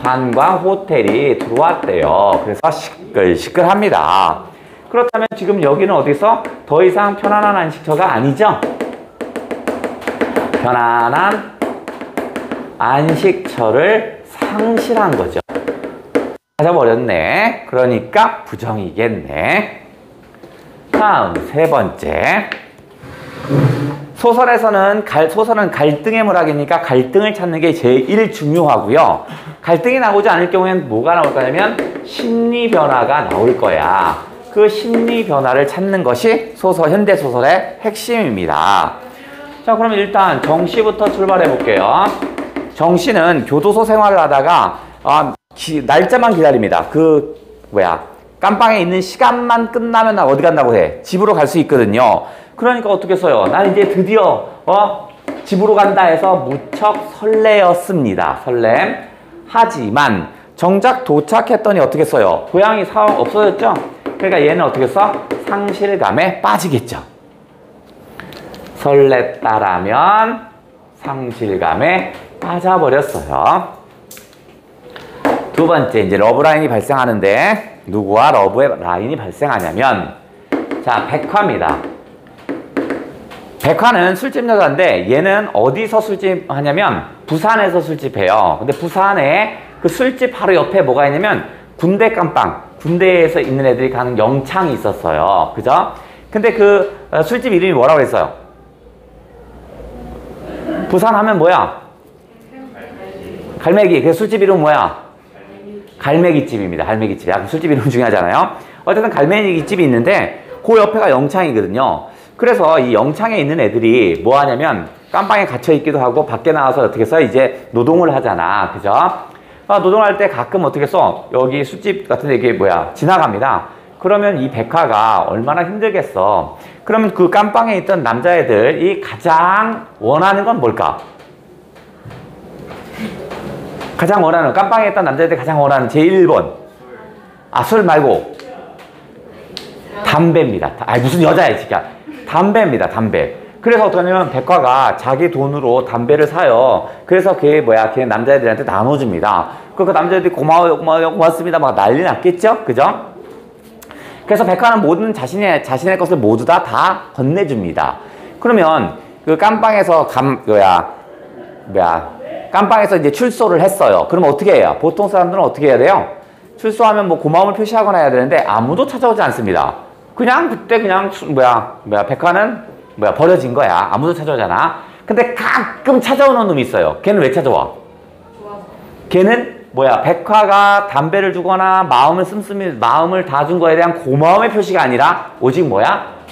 관광 호텔이 들어왔대요. 그래서 시끌시끌합니다. 그렇다면 지금 여기는 어디서 더 이상 편안한 안식처가 아니죠? 편안한 안식처를 상실한 거죠. 찾아버렸네. 그러니까 부정이겠네. 다음 3번째. 소설은 갈등의 문학이니까 갈등을 찾는 게 제일 중요하고요. 갈등이 나오지 않을 경우에는 뭐가 나올 거냐면 심리 변화가 나올 거야. 그 심리 변화를 찾는 것이 현대 소설의 핵심입니다. 자, 그럼 일단 정씨부터 출발해 볼게요. 정씨는 교도소 생활을 하다가 날짜만 기다립니다. 깜빵에 있는 시간만 끝나면 나 어디 간다고 해? 집으로 갈 수 있거든요. 그러니까 어떻게 써요? 난 이제 드디어 집으로 간다 해서 무척 설레었습니다. 설렘. 하지만 정작 도착했더니 어떻게 써요? 고향이 없어졌죠? 그러니까 얘는 어떻게 써? 상실감에 빠지겠죠. 설렜다라면 상실감에 빠져버렸어요. 두 번째, 이제 러브라인이 발생하는데 누구와 러브의 라인이 발생하냐면 자, 백화입니다. 백화는 술집 여자인데 얘는 어디서 술집하냐면 부산에서 술집해요. 근데 부산에 그 술집 바로 옆에 뭐가 있냐면 군대 깜빵, 군대에서 있는 애들이 가는 영창이 있었어요. 그죠? 근데 그 술집 이름이 뭐라고 그랬어요? 부산 하면 뭐야? 갈매기. 그 술집 이름 뭐야? 갈매기집입니다. 갈매기집. 술집 이름 중요하잖아요. 어쨌든 갈매기집이 있는데 그 옆에가 영창이거든요. 그래서 이 영창에 있는 애들이 뭐 하냐면 깜빵에 갇혀 있기도 하고 밖에 나와서 어떻게 써? 이제 노동을 하잖아. 그죠? 노동할 때 가끔 어떻게 써? 여기 술집 같은 데 이게 뭐야? 지나갑니다. 그러면 이 백화가 얼마나 힘들겠어. 그러면 그 깜빵에 있던 남자애들이 가장 원하는 건 뭘까? 가장 원하는, 깜빵에 있던 남자애들이 가장 원하는 제1번. 술 말고. 담배입니다. 무슨 여자야, 진짜. 담배입니다, 담배. 그래서 어떠냐면 백화가 자기 돈으로 담배를 사요. 그래서 걔 남자애들한테 나눠줍니다. 그 남자애들이 고마워요, 고맙습니다. 막 난리 났겠죠? 그죠? 그래서 백화는 모든 자신의 것을 모두 다 건네줍니다. 그러면 그 깜빵에서 깜빵에서 이제 출소를 했어요. 그럼 어떻게 해요? 보통 사람들은 어떻게 해야 돼요? 출소하면 뭐 고마움을 표시하거나 해야 되는데 아무도 찾아오지 않습니다. 그냥 그때 백화는 버려진 거야. 아무도 찾아오잖아. 근데 가끔 찾아오는 놈이 있어요. 걔는 왜 찾아와? 걔는 백화가 담배를 주거나 마음을 다 준 거에 대한 고마움의 표시가 아니라 오직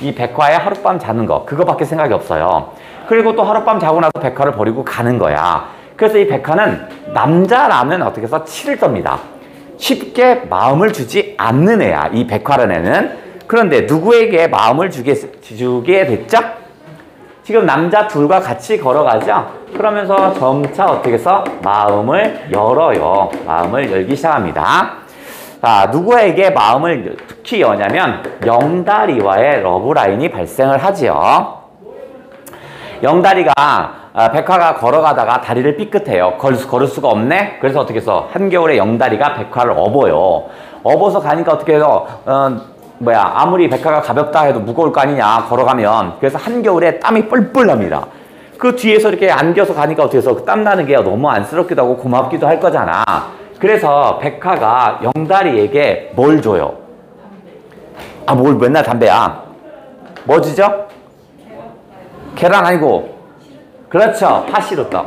이 백화의 하룻밤 자는 거. 그거밖에 생각이 없어요. 그리고 또 하룻밤 자고 나서 백화를 버리고 가는 거야. 그래서 이 백화는 남자라면 어떻게 해서 치를 떱니다. 쉽게 마음을 주지 않는 애야. 이 백화라는 애는. 그런데 누구에게 마음을 주게 됐죠? 지금 남자 둘과 같이 걸어가죠? 그러면서 점차 어떻게 해서 마음을 열어요. 마음을 열기 시작합니다. 자, 누구에게 마음을 특히 여냐면 영다리와의 러브라인이 발생을 하지요. 영다리가 백화가 걸어가다가 다리를 삐끗해요. 걸을 수가 없네? 그래서 어떻게 해서 한겨울에 영다리가 백화를 업어요. 업어서 가니까 어떻게 해서 아무리 백화가 가볍다 해도 무거울 거 아니냐, 걸어가면. 그래서 한겨울에 땀이 뿔뿔 납니다. 그 뒤에서 이렇게 안겨서 가니까 어떻게 해서 땀 나는 게 너무 안쓰럽기도 하고 고맙기도 할 거잖아. 그래서 백화가 영다리에게 뭘 줘요? 뭘 맨날 담배야. 뭐 주죠? 계란 아니고. 그렇죠. 팥시루떡.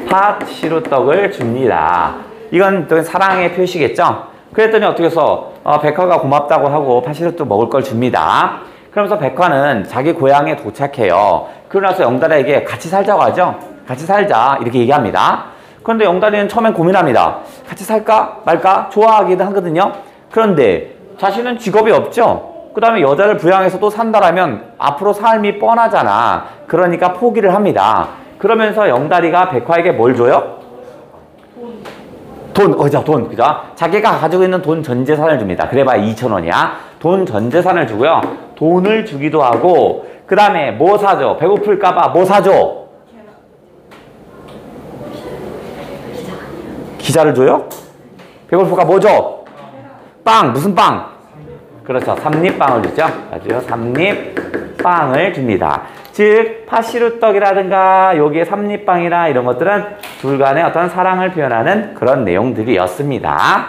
팥시루떡을 줍니다. 이건 또 사랑의 표시겠죠? 그랬더니 어떻게 해서 백화가 고맙다고 하고 팥시루떡 먹을 걸 줍니다. 그러면서 백화는 자기 고향에 도착해요. 그러고 나서 영다리에게 같이 살자고 하죠. 같이 살자 이렇게 얘기합니다. 그런데 영다리는 처음엔 고민합니다. 같이 살까 말까 좋아하기도 하거든요. 그런데 자신은 직업이 없죠. 그 다음에 여자를 부양해서 또 산다라면 앞으로 삶이 뻔하잖아. 그러니까 포기를 합니다. 그러면서 영다리가 백화에게 뭘 줘요? 돈, 그죠? 자기가 가지고 있는 돈 전 재산을 줍니다. 그래봐야 2,000원이야. 돈 전 재산을 주고요. 돈을 주기도 하고, 그 다음에 뭐 사줘? 배고플까봐 뭐 사줘? 기자를 줘요? 배고플까 뭐 줘? 빵! 무슨 빵? 그렇죠. 삼립빵을 주죠. 맞아요. 삼립빵을 줍니다. 즉 팥시루떡이라든가 여기에 삼립빵이나 이런 것들은 둘 간의 어떤 사랑을 표현하는 그런 내용들이었습니다.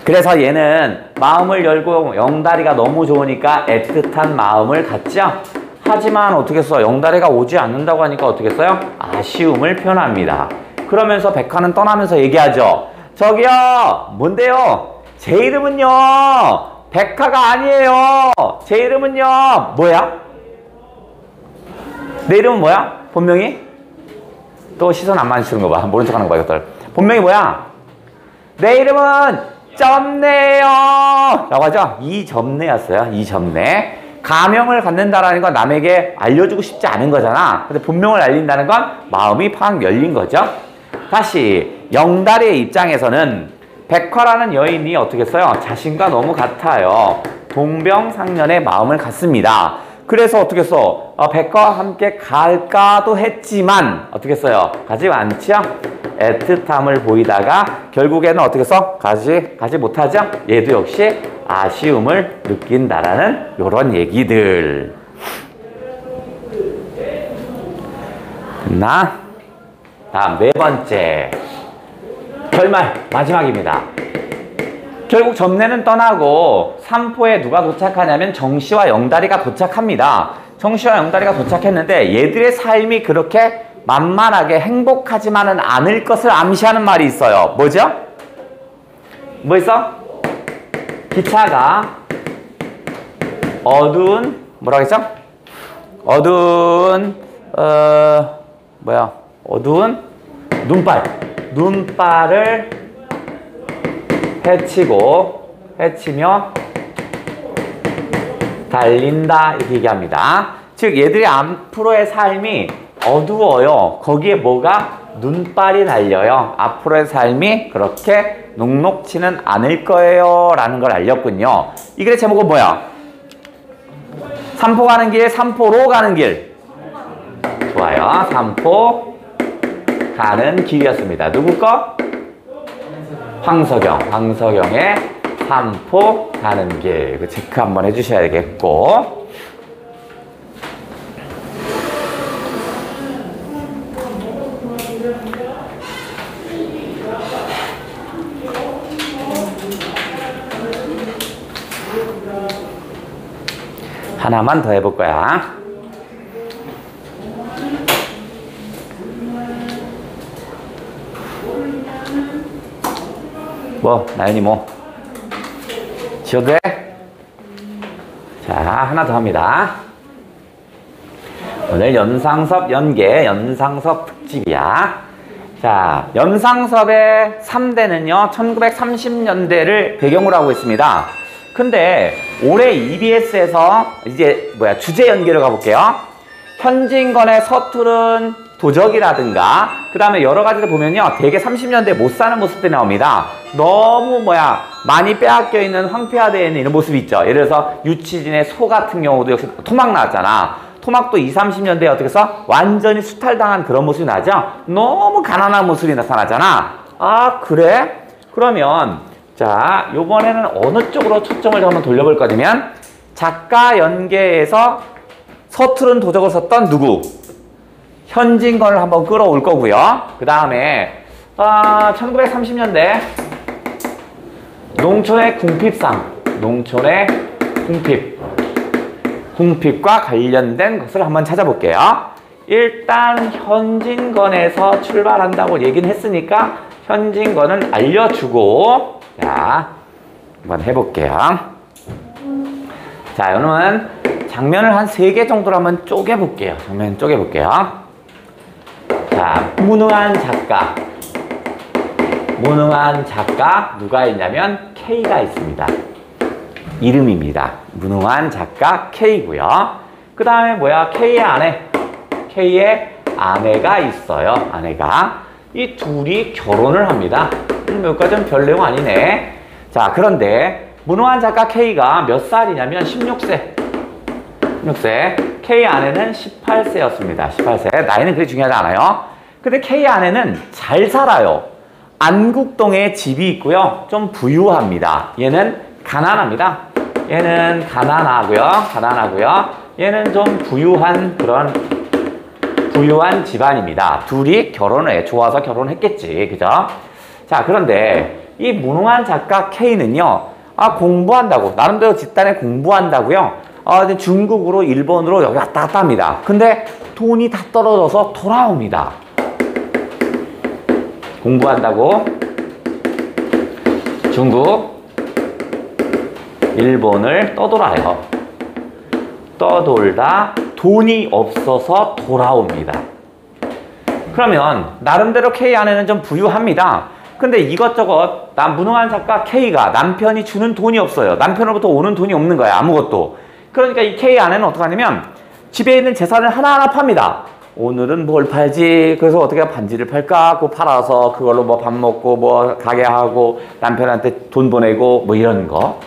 그래서 얘는 마음을 열고 영다리가 너무 좋으니까 애틋한 마음을 갖죠. 하지만 어떻게 써? 영다리가 오지 않는다고 하니까 어떻게 써요? 아쉬움을 표현합니다. 그러면서 백화는 떠나면서 얘기하죠. 저기요, 뭔데요? 제 이름은요 백화가 아니에요. 제 이름은요 뭐야? 내 이름은 뭐야? 본명이? 또 시선 안 맞추는 거 봐. 모른 척 하는 거 봐, 이것들. 본명이 뭐야? 내 이름은 점네요 라고 하죠. 이점네였어요. 이점네. 가명을 갖는다라는 건 남에게 알려주고 싶지 않은 거잖아. 근데 본명을 알린다는 건 마음이 팍 열린 거죠. 다시 영다리의 입장에서는 백화라는 여인이 어떻게 써요? 자신과 너무 같아요. 동병상련의 마음을 갖습니다. 그래서 어떻게 써? 백화와 함께 갈까도 했지만 어떻게 써요? 가지 않죠? 애틋함을 보이다가 결국에는 어떻게 써? 가지 못하죠? 얘도 역시 아쉬움을 느낀다라는 요런 얘기들. 됐나? 다음 네 번째. 결말 마지막입니다. 결국 점례는 떠나고 삼포에 누가 도착하냐면 정씨와 영다리가 도착합니다. 정씨와 영다리가 도착했는데 얘들의 삶이 그렇게 만만하게 행복하지만은 않을 것을 암시하는 말이 있어요. 뭐죠? 뭐 있어? 기차가 어두운 뭐라고 했죠? 어두운 어두운 눈발을 헤치며 달린다 이렇게 얘기합니다. 즉 얘들이 앞으로의 삶이 어두워요. 거기에 뭐가? 눈발이 달려요. 앞으로의 삶이 그렇게 녹록지는 않을 거예요 라는 걸 알렸군요. 이 글의 제목은 뭐야? 삼포 가는 길, 삼포로 가는 길. 좋아요. 삼포 가는 길이었습니다. 누구 거? 황석영의 삼포 가는 길. 이거 체크 한번 해주셔야 되겠고. 하나만 더 해볼 거야. 나연이 지워도 돼? 자, 하나 더 합니다. 오늘 연상섭 특집이야. 자, 연상섭의 3대는요, 1930년대를 배경으로 하고 있습니다. 근데 올해 EBS에서 이제 주제 연계로 가볼게요. 현진건의 서투른 도적이라든가 그 다음에 여러 가지를 보면요, 되게 30년대 못 사는 모습들이 나옵니다. 너무 많이 빼앗겨 있는 황폐화되어 있는 이런 모습이 있죠. 예를 들어서 유치진의 소 같은 경우도 역시 토막 나왔잖아. 토막도 20, 30년대에 어떻게 해서 완전히 수탈당한 그런 모습이 나죠. 너무 가난한 모습이 나타나잖아. 아, 그래? 그러면 자, 요번에는 어느 쪽으로 초점을 한번 돌려볼 거냐면 작가 연계에서 서투른 도적을 썼던 누구? 현진건을 한번 끌어올 거고요. 그 다음에 1930년대 농촌의 궁핍과 관련된 것을 한번 찾아볼게요. 일단 현진건에서 출발한다고 얘기는 했으니까 현진건을 알려주고, 자, 한번 해볼게요. 자, 여러분 장면을 한 3개 정도로 한번 쪼개볼게요. 장면 쪼개볼게요. 자, 무능한 작가 누가 있냐면 K가 있습니다. 이름입니다. 무능한 작가 K고요. 그 다음에 K의 아내가 있어요. 아내가. 이 둘이 결혼을 합니다. 여기까지는 별 내용 아니네. 자, 그런데 무능한 작가 K가 몇 살이냐면 16세. K 아내는 18세였습니다. 18세. 나이는 그렇게 중요하지 않아요. 근데 K 아내는 잘 살아요. 안국동에 집이 있고요. 좀 부유합니다. 얘는 가난합니다. 얘는 가난하고요. 얘는 좀 부유한 집안입니다. 둘이 결혼을 해. 좋아서 결혼했겠지. 그죠? 자, 그런데 이 무능한 작가 K는요, 공부한다고, 나름대로 집단에 공부한다고요. 중국으로, 일본으로 여기 왔다 갔다 합니다. 근데 돈이 다 떨어져서 돌아옵니다. 공부한다고 중국, 일본을 떠돌아요. 떠돌다 돈이 없어서 돌아옵니다. 그러면 나름대로 K 아내는 좀 부유합니다. 근데 이것저것 무능한 작가 K가 남편이 주는 돈이 없어요. 남편으로부터 오는 돈이 없는 거야. 아무것도. 그러니까 이 K 아내는 어떻게 하냐면 집에 있는 재산을 하나하나 팝니다. 오늘은 뭘 팔지? 그래서 어떻게 반지를 팔까? 그거 팔아서 그걸로 밥 먹고 가게 하고 남편한테 돈 보내고 이런 거.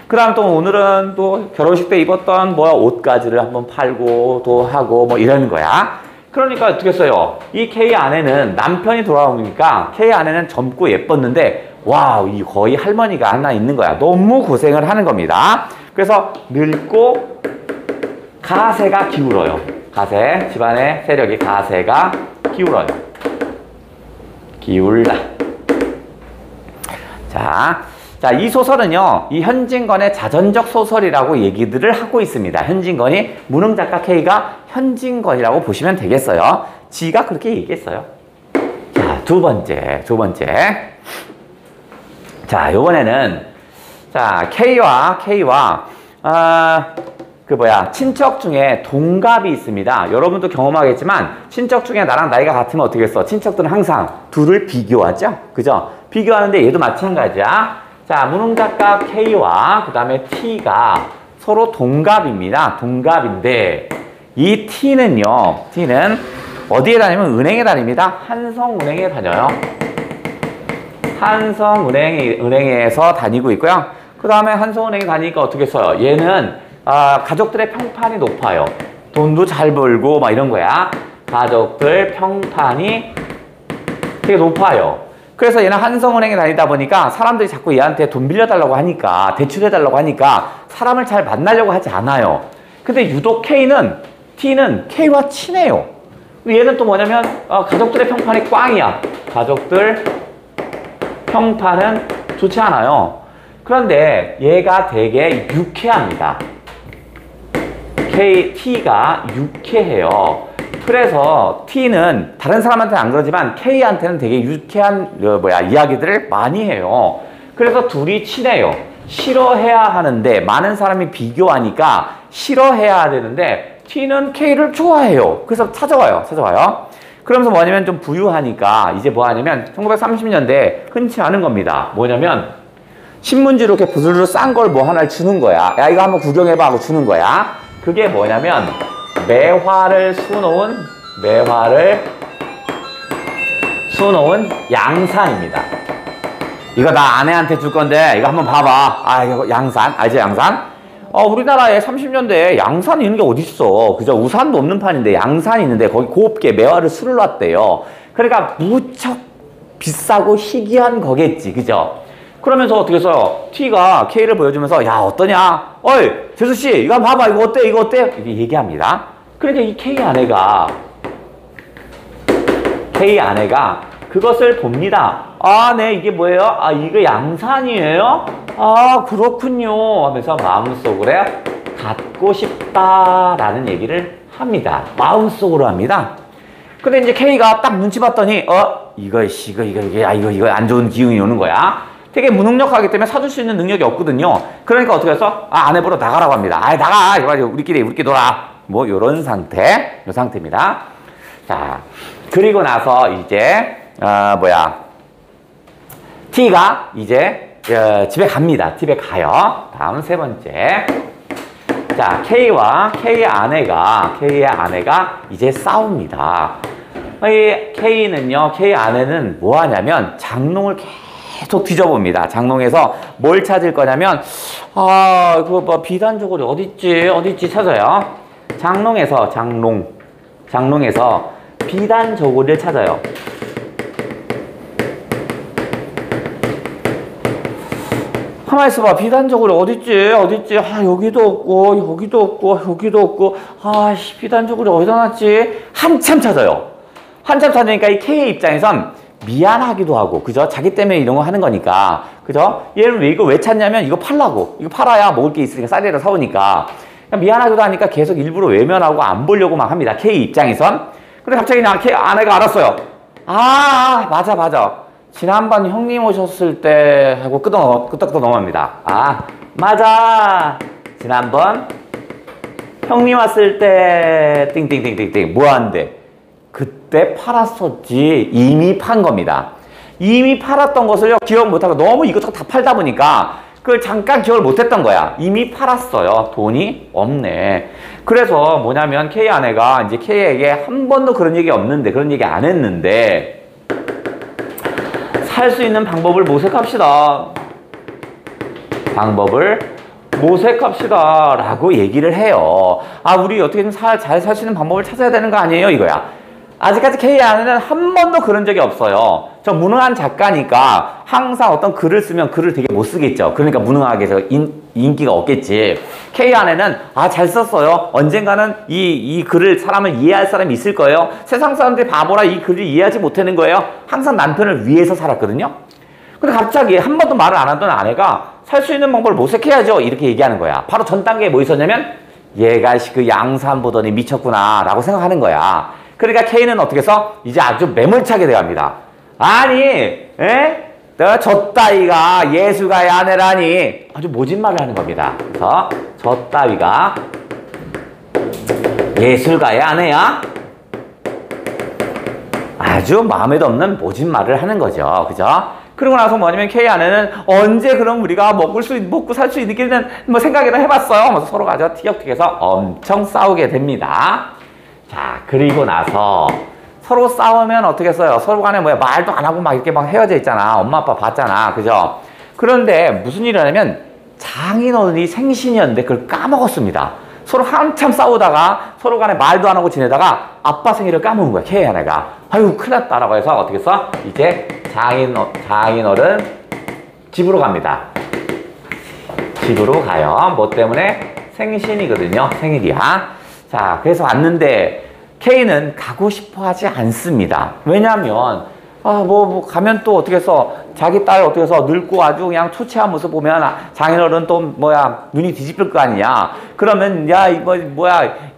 그 다음 또 오늘은 또 결혼식 때 입었던 옷가지를 한번 팔고 또 하고 이런 거야. 그러니까 어떻게 했어요? 이 K 아내는 남편이 돌아오니까 K 아내는 젊고 예뻤는데 이 거의 할머니가 하나 있는 거야. 너무 고생을 하는 겁니다. 그래서 늙고 가세가 기울어요. 집안의 세력이 가세가 기울어요. 기울다. 자, 이 소설은요, 이 현진건의 자전적 소설이라고 얘기들을 하고 있습니다. 현진건이, 무능 작가 K가 현진건이라고 보시면 되겠어요. 지가 그렇게 얘기했어요. 자, 두 번째. 자, 요번에는, K와, 친척 중에 동갑이 있습니다. 여러분도 경험하겠지만 친척 중에 나랑 나이가 같으면 어떻게 했어? 친척들은 항상 둘을 비교하죠? 그죠? 비교하는데 얘도 마찬가지야. 자, 무능작가 K와 그 다음에 T가 서로 동갑입니다. 동갑인데 이 T는 어디에 다니면 은행에 다닙니다. 한성은행에 다녀요. 한성은행에서 다니고 있고요. 그 다음에 한성은행에 다니니까 어떻게 써요? 얘는 가족들의 평판이 높아요. 돈도 잘 벌고 막 이런 거야. 가족들 평판이 되게 높아요. 그래서 얘는 한성은행에 다니다 보니까 사람들이 자꾸 얘한테 돈 빌려달라고 하니까, 대출해달라고 하니까 사람을 잘 만나려고 하지 않아요. 근데 유독 T는 K와 친해요. 얘는 또 뭐냐면 가족들의 평판이 꽝이야. 가족들 평판은 좋지 않아요. 그런데 얘가 되게 유쾌합니다. T가 유쾌해요. 그래서 T는 다른 사람한테는 안 그러지만 K한테는 되게 유쾌한 이야기들을 많이 해요. 그래서 둘이 친해요. 싫어해야 하는데 많은 사람이 비교하니까 싫어해야 되는데 T는 K를 좋아해요. 그래서 찾아와요. 그러면서 뭐냐면 좀 부유하니까 이제 뭐 하냐면 1930년대에 흔치 않은 겁니다. 뭐냐면 신문지로 이렇게 부스르르 싼 걸 뭐 하나를 주는 거야. 야, 이거 한번 구경해봐 하고 주는 거야. 그게 뭐냐면 매화를 수놓은 양산입니다. 이거 나 아내한테 줄 건데 이거 한번 봐봐. 이거 양산 알지? 양산? 우리나라에 30년대에 양산이 있는 게 어딨어. 그죠? 우산도 없는 판인데 양산이 있는데 거기 곱게 매화를 수를 놨대요. 그러니까 무척 비싸고 희귀한 거겠지. 그죠? 그러면서 어떻게 써요? T가 K를 보여주면서 야, 어떠냐? 어이, 재수씨, 이거 한번 봐봐. 이거 어때? 이렇게 얘기합니다. 그러니까 이 K 아내가 그것을 봅니다. 네, 이게 뭐예요? 이거 양산이에요? 그렇군요. 하면서 마음속으로 갖고 싶다라는 얘기를 합니다. 마음속으로 합니다. 근데 이제 K가 딱 눈치 봤더니, 이거 안 좋은 기운이 오는 거야. 되게 무능력하기 때문에 사줄 수 있는 능력이 없거든요. 그러니까 어떻게 해서 아내 보러 나가라고 합니다. 나가! 우리끼리 놀아. 뭐 요런 상태입니다. 자, 그리고 나서 이제 T가 이제 집에 갑니다. 집에 가요. 다음 세 번째. 자, K의 아내가 이제 싸웁니다. K 아내는 뭐 하냐면 장롱을 계속 뒤져봅니다. 장롱에서 뭘 찾을 거냐면 비단 저고리 어딨지 찾아요. 장롱에서 비단 저고리를 찾아요. 가만히 있어봐. 비단 저고리 어딨지? 여기도 없고 비단 저고리 어디다 놨지? 한참 찾아요. 한참 찾으니까 이 K의 입장에선 미안하기도 하고, 그죠? 자기 때문에 이런 거 하는 거니까, 그죠? 얘는 이거 왜 찾냐면 이거 팔라고. 이거 팔아야 먹을 게 있으니까 쌀이라도 사오니까. 미안하기도 하니까 계속 일부러 외면하고 안 보려고 막 합니다. K 입장에선. 근데 갑자기 K 아내가 알았어요. 맞아. 지난번 형님 오셨을 때 하고 끄떡끄떡 넘어갑니다. 맞아. 지난번 형님 왔을 때 띵띵띵띵띵 뭐 하는데? 그때 팔았었지. 이미 판 겁니다. 이미 팔았던 것을요, 기억 못하고 너무 이것저것 다 팔다 보니까 그걸 잠깐 기억을 못했던 거야. 이미 팔았어요. 돈이 없네. 그래서 뭐냐면 K 아내가 이제 K에게 한 번도 그런 얘기 없는데, 그런 얘기 안 했는데, 살 수 있는 방법을 모색합시다. 라고 얘기를 해요. 우리 어떻게든 잘 살 수 있는 방법을 찾아야 되는 거 아니에요? 이거야. 아직까지 K 아내는 한 번도 그런 적이 없어요. 저 무능한 작가니까 항상 어떤 글을 쓰면 글을 되게 못 쓰겠죠. 그러니까 무능하게 해서 인기가 없겠지. K 아내는 잘 썼어요. 언젠가는 이 글을 사람을 이해할 사람이 있을 거예요. 세상 사람들이 바보라 이 글을 이해하지 못하는 거예요. 항상 남편을 위해서 살았거든요. 근데 갑자기 한 번도 말을 안 하던 아내가 살 수 있는 방법을 모색해야죠. 이렇게 얘기하는 거야. 바로 전 단계에 뭐 있었냐면 얘가 그 양산 보더니 미쳤구나 라고 생각하는 거야. 그러니까 K는 어떻게 해서 이제 아주 매몰차게 돼갑니다. 저 따위가 예술가의 아내라니 아주 모진 말을 하는 겁니다. 그래서 저 따위가 예술가의 아내야? 아주 마음에도 없는 모진 말을 하는 거죠. 그죠? 그러고 나서 뭐냐면 K 아내는 언제 그럼 우리가 먹고 살 수 있기는 뭐 생각이나 해봤어요. 그래서 서로가 아주 티격태격해서 엄청 싸우게 됩니다. 자, 그리고 나서 서로 싸우면 어떻게 써요? 서로 간에 뭐야 말도 안 하고 막 이렇게 막 헤어져 있잖아. 엄마 아빠 봤잖아. 그죠? 그런데 무슨 일이 하냐면 장인어른이 생신이었는데 그걸 까먹었습니다. 서로 한참 싸우다가 서로 간에 말도 안 하고 지내다가 아빠 생일을 까먹은 거야. K 아내가. 아유 큰일 났다라고 해서 어떻게 써? 이제 장인어른 집으로 갑니다. 집으로 가요. 뭐 때문에? 생신이거든요. 생일이야. 자, 그래서 왔는데 K는 가고 싶어 하지 않습니다. 왜냐면 가면 또 어떻게 해서 자기 딸 어떻게 해서 늙고 아주 그냥 초췌한 모습 보면 장인어른 또 눈이 뒤집힐 거 아니냐. 그러면 야 이거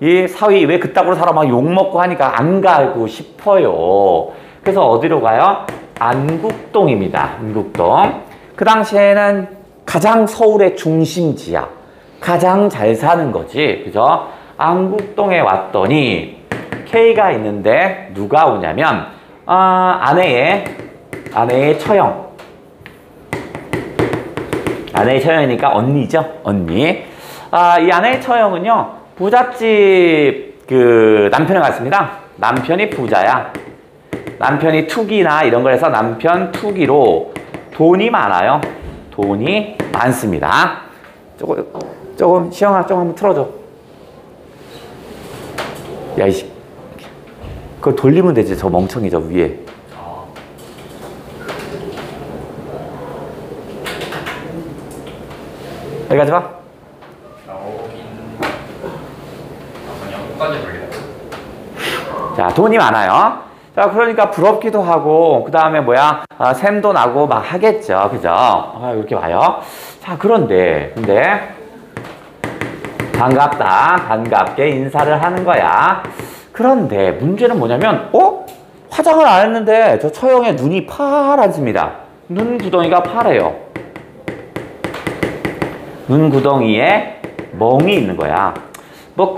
얘 사위 왜 그따구로 살아 막 욕먹고 하니까 안 가고 싶어요. 그래서 어디로 가요? 안국동입니다. 안국동. 그 당시에는 가장 서울의 중심지야. 가장 잘 사는 거지. 그죠? 안국동에 왔더니 K가 있는데 누가 오냐면 아내의 처형. 아내의 처형이니까 언니죠. 언니. 이 아내의 처형은요. 부잣집 남편을 갔습니다. 남편이 부자야. 남편이 투기나 이런 걸 해서 남편 투기로 돈이 많아요. 돈이 많습니다. 조금 시영아 좀 한번 틀어줘. 야 이씨. 그걸 돌리면 되지. 저 멍청이 저 위에. 여기까지 봐. 자, 돈이 많아요. 자, 그러니까 부럽기도 하고, 그 다음에 샘도 나고 막 하겠죠. 그죠? 이렇게 와요. 자, 근데, 반갑게 인사를 하는 거야. 그런데, 문제는 뭐냐면, 화장을 안 했는데, 저 처형의 눈이 파랗습니다. 눈 구덩이가 파래요. 눈 구덩이에 멍이 있는 거야.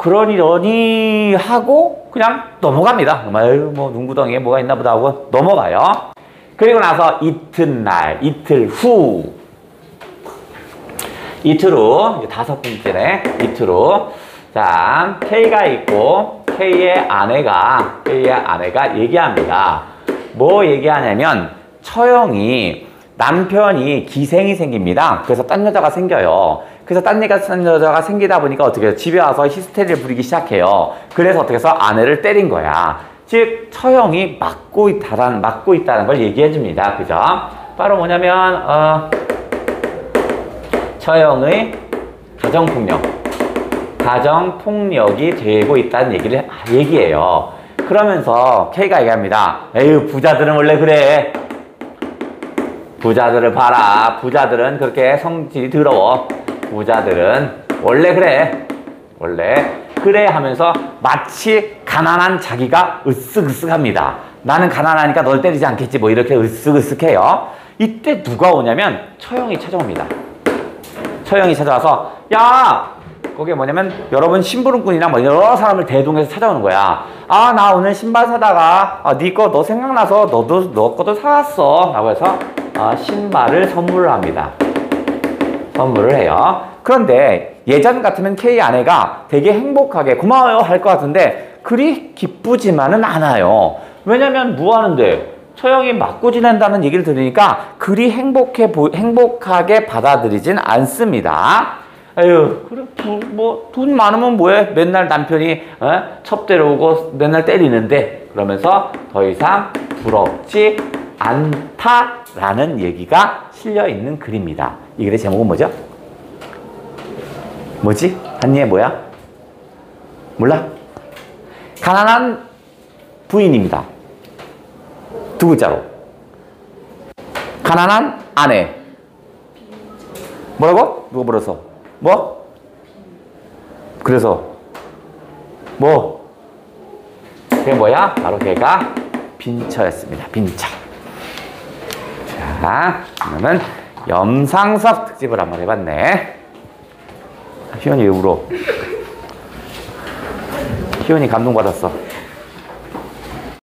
그러니 하고 그냥 넘어갑니다. 눈 구덩이에 뭐가 있나 보다 하고 넘어가요. 그리고 나서 이틀 후 이제 5번째네. 이틀 후. 자, K가 있고 K의 아내가 얘기합니다. 뭐 얘기하냐면 처형이 남편이 기생이 생깁니다. 그래서 딴 여자가 생겨요. 그래서 딴 여자가 생기다 보니까 어떻게 해요? 집에 와서 히스테리를 부리기 시작해요. 그래서 어떻게 해서 아내를 때린 거야. 즉 처형이 막고 있다는 걸 얘기해 줍니다. 그죠? 바로 뭐냐면 처형의 가정폭력이 되고 있다는 얘기해요. 그러면서 K가 얘기합니다. 에휴 부자들은 원래 그래. 부자들을 봐라. 부자들은 그렇게 성질이 더러워. 부자들은 원래 그래 하면서 마치 가난한 자기가 으쓱으쓱합니다. 나는 가난하니까 널 때리지 않겠지 뭐 이렇게 으쓱으쓱해요. 이때 누가 오냐면 처형이 찾아옵니다. 처형이 찾아와서 야 거기에 뭐냐면 여러분 심부름꾼이랑 여러 사람을 대동해서 찾아오는 거야. 나 오늘 신발 사다가 너 생각나서 너 것도 사왔어 라고 해서 신발을 선물을 합니다. 선물을 해요. 그런데 예전 같으면 K 아내가 되게 행복하게 고마워요 할 것 같은데 그리 기쁘지만은 않아요. 왜냐면 뭐 하는데 처형이 맞고 지낸다는 얘기를 들으니까 그리 행복하게 받아들이진 않습니다. 에휴, 그래, 돈 많으면 뭐해? 맨날 남편이 첩대로 오고 맨날 때리는데 그러면서 더 이상 부럽지 않다라는 얘기가 실려 있는 글입니다. 이 글의 제목은 뭐죠? 뭐지? 한이에 뭐야? 몰라? 가난한 부인입니다. 두 글자로. 가난한 아내. 뭐라고? 누가 물었어? 뭐? 그래서 뭐? 그게 뭐야? 바로 걔가 빈처였습니다. 빈처. 자, 그러면 염상섭 특집을 한번 해봤네. 희연이 왜 울어? 희원이 감동받았어.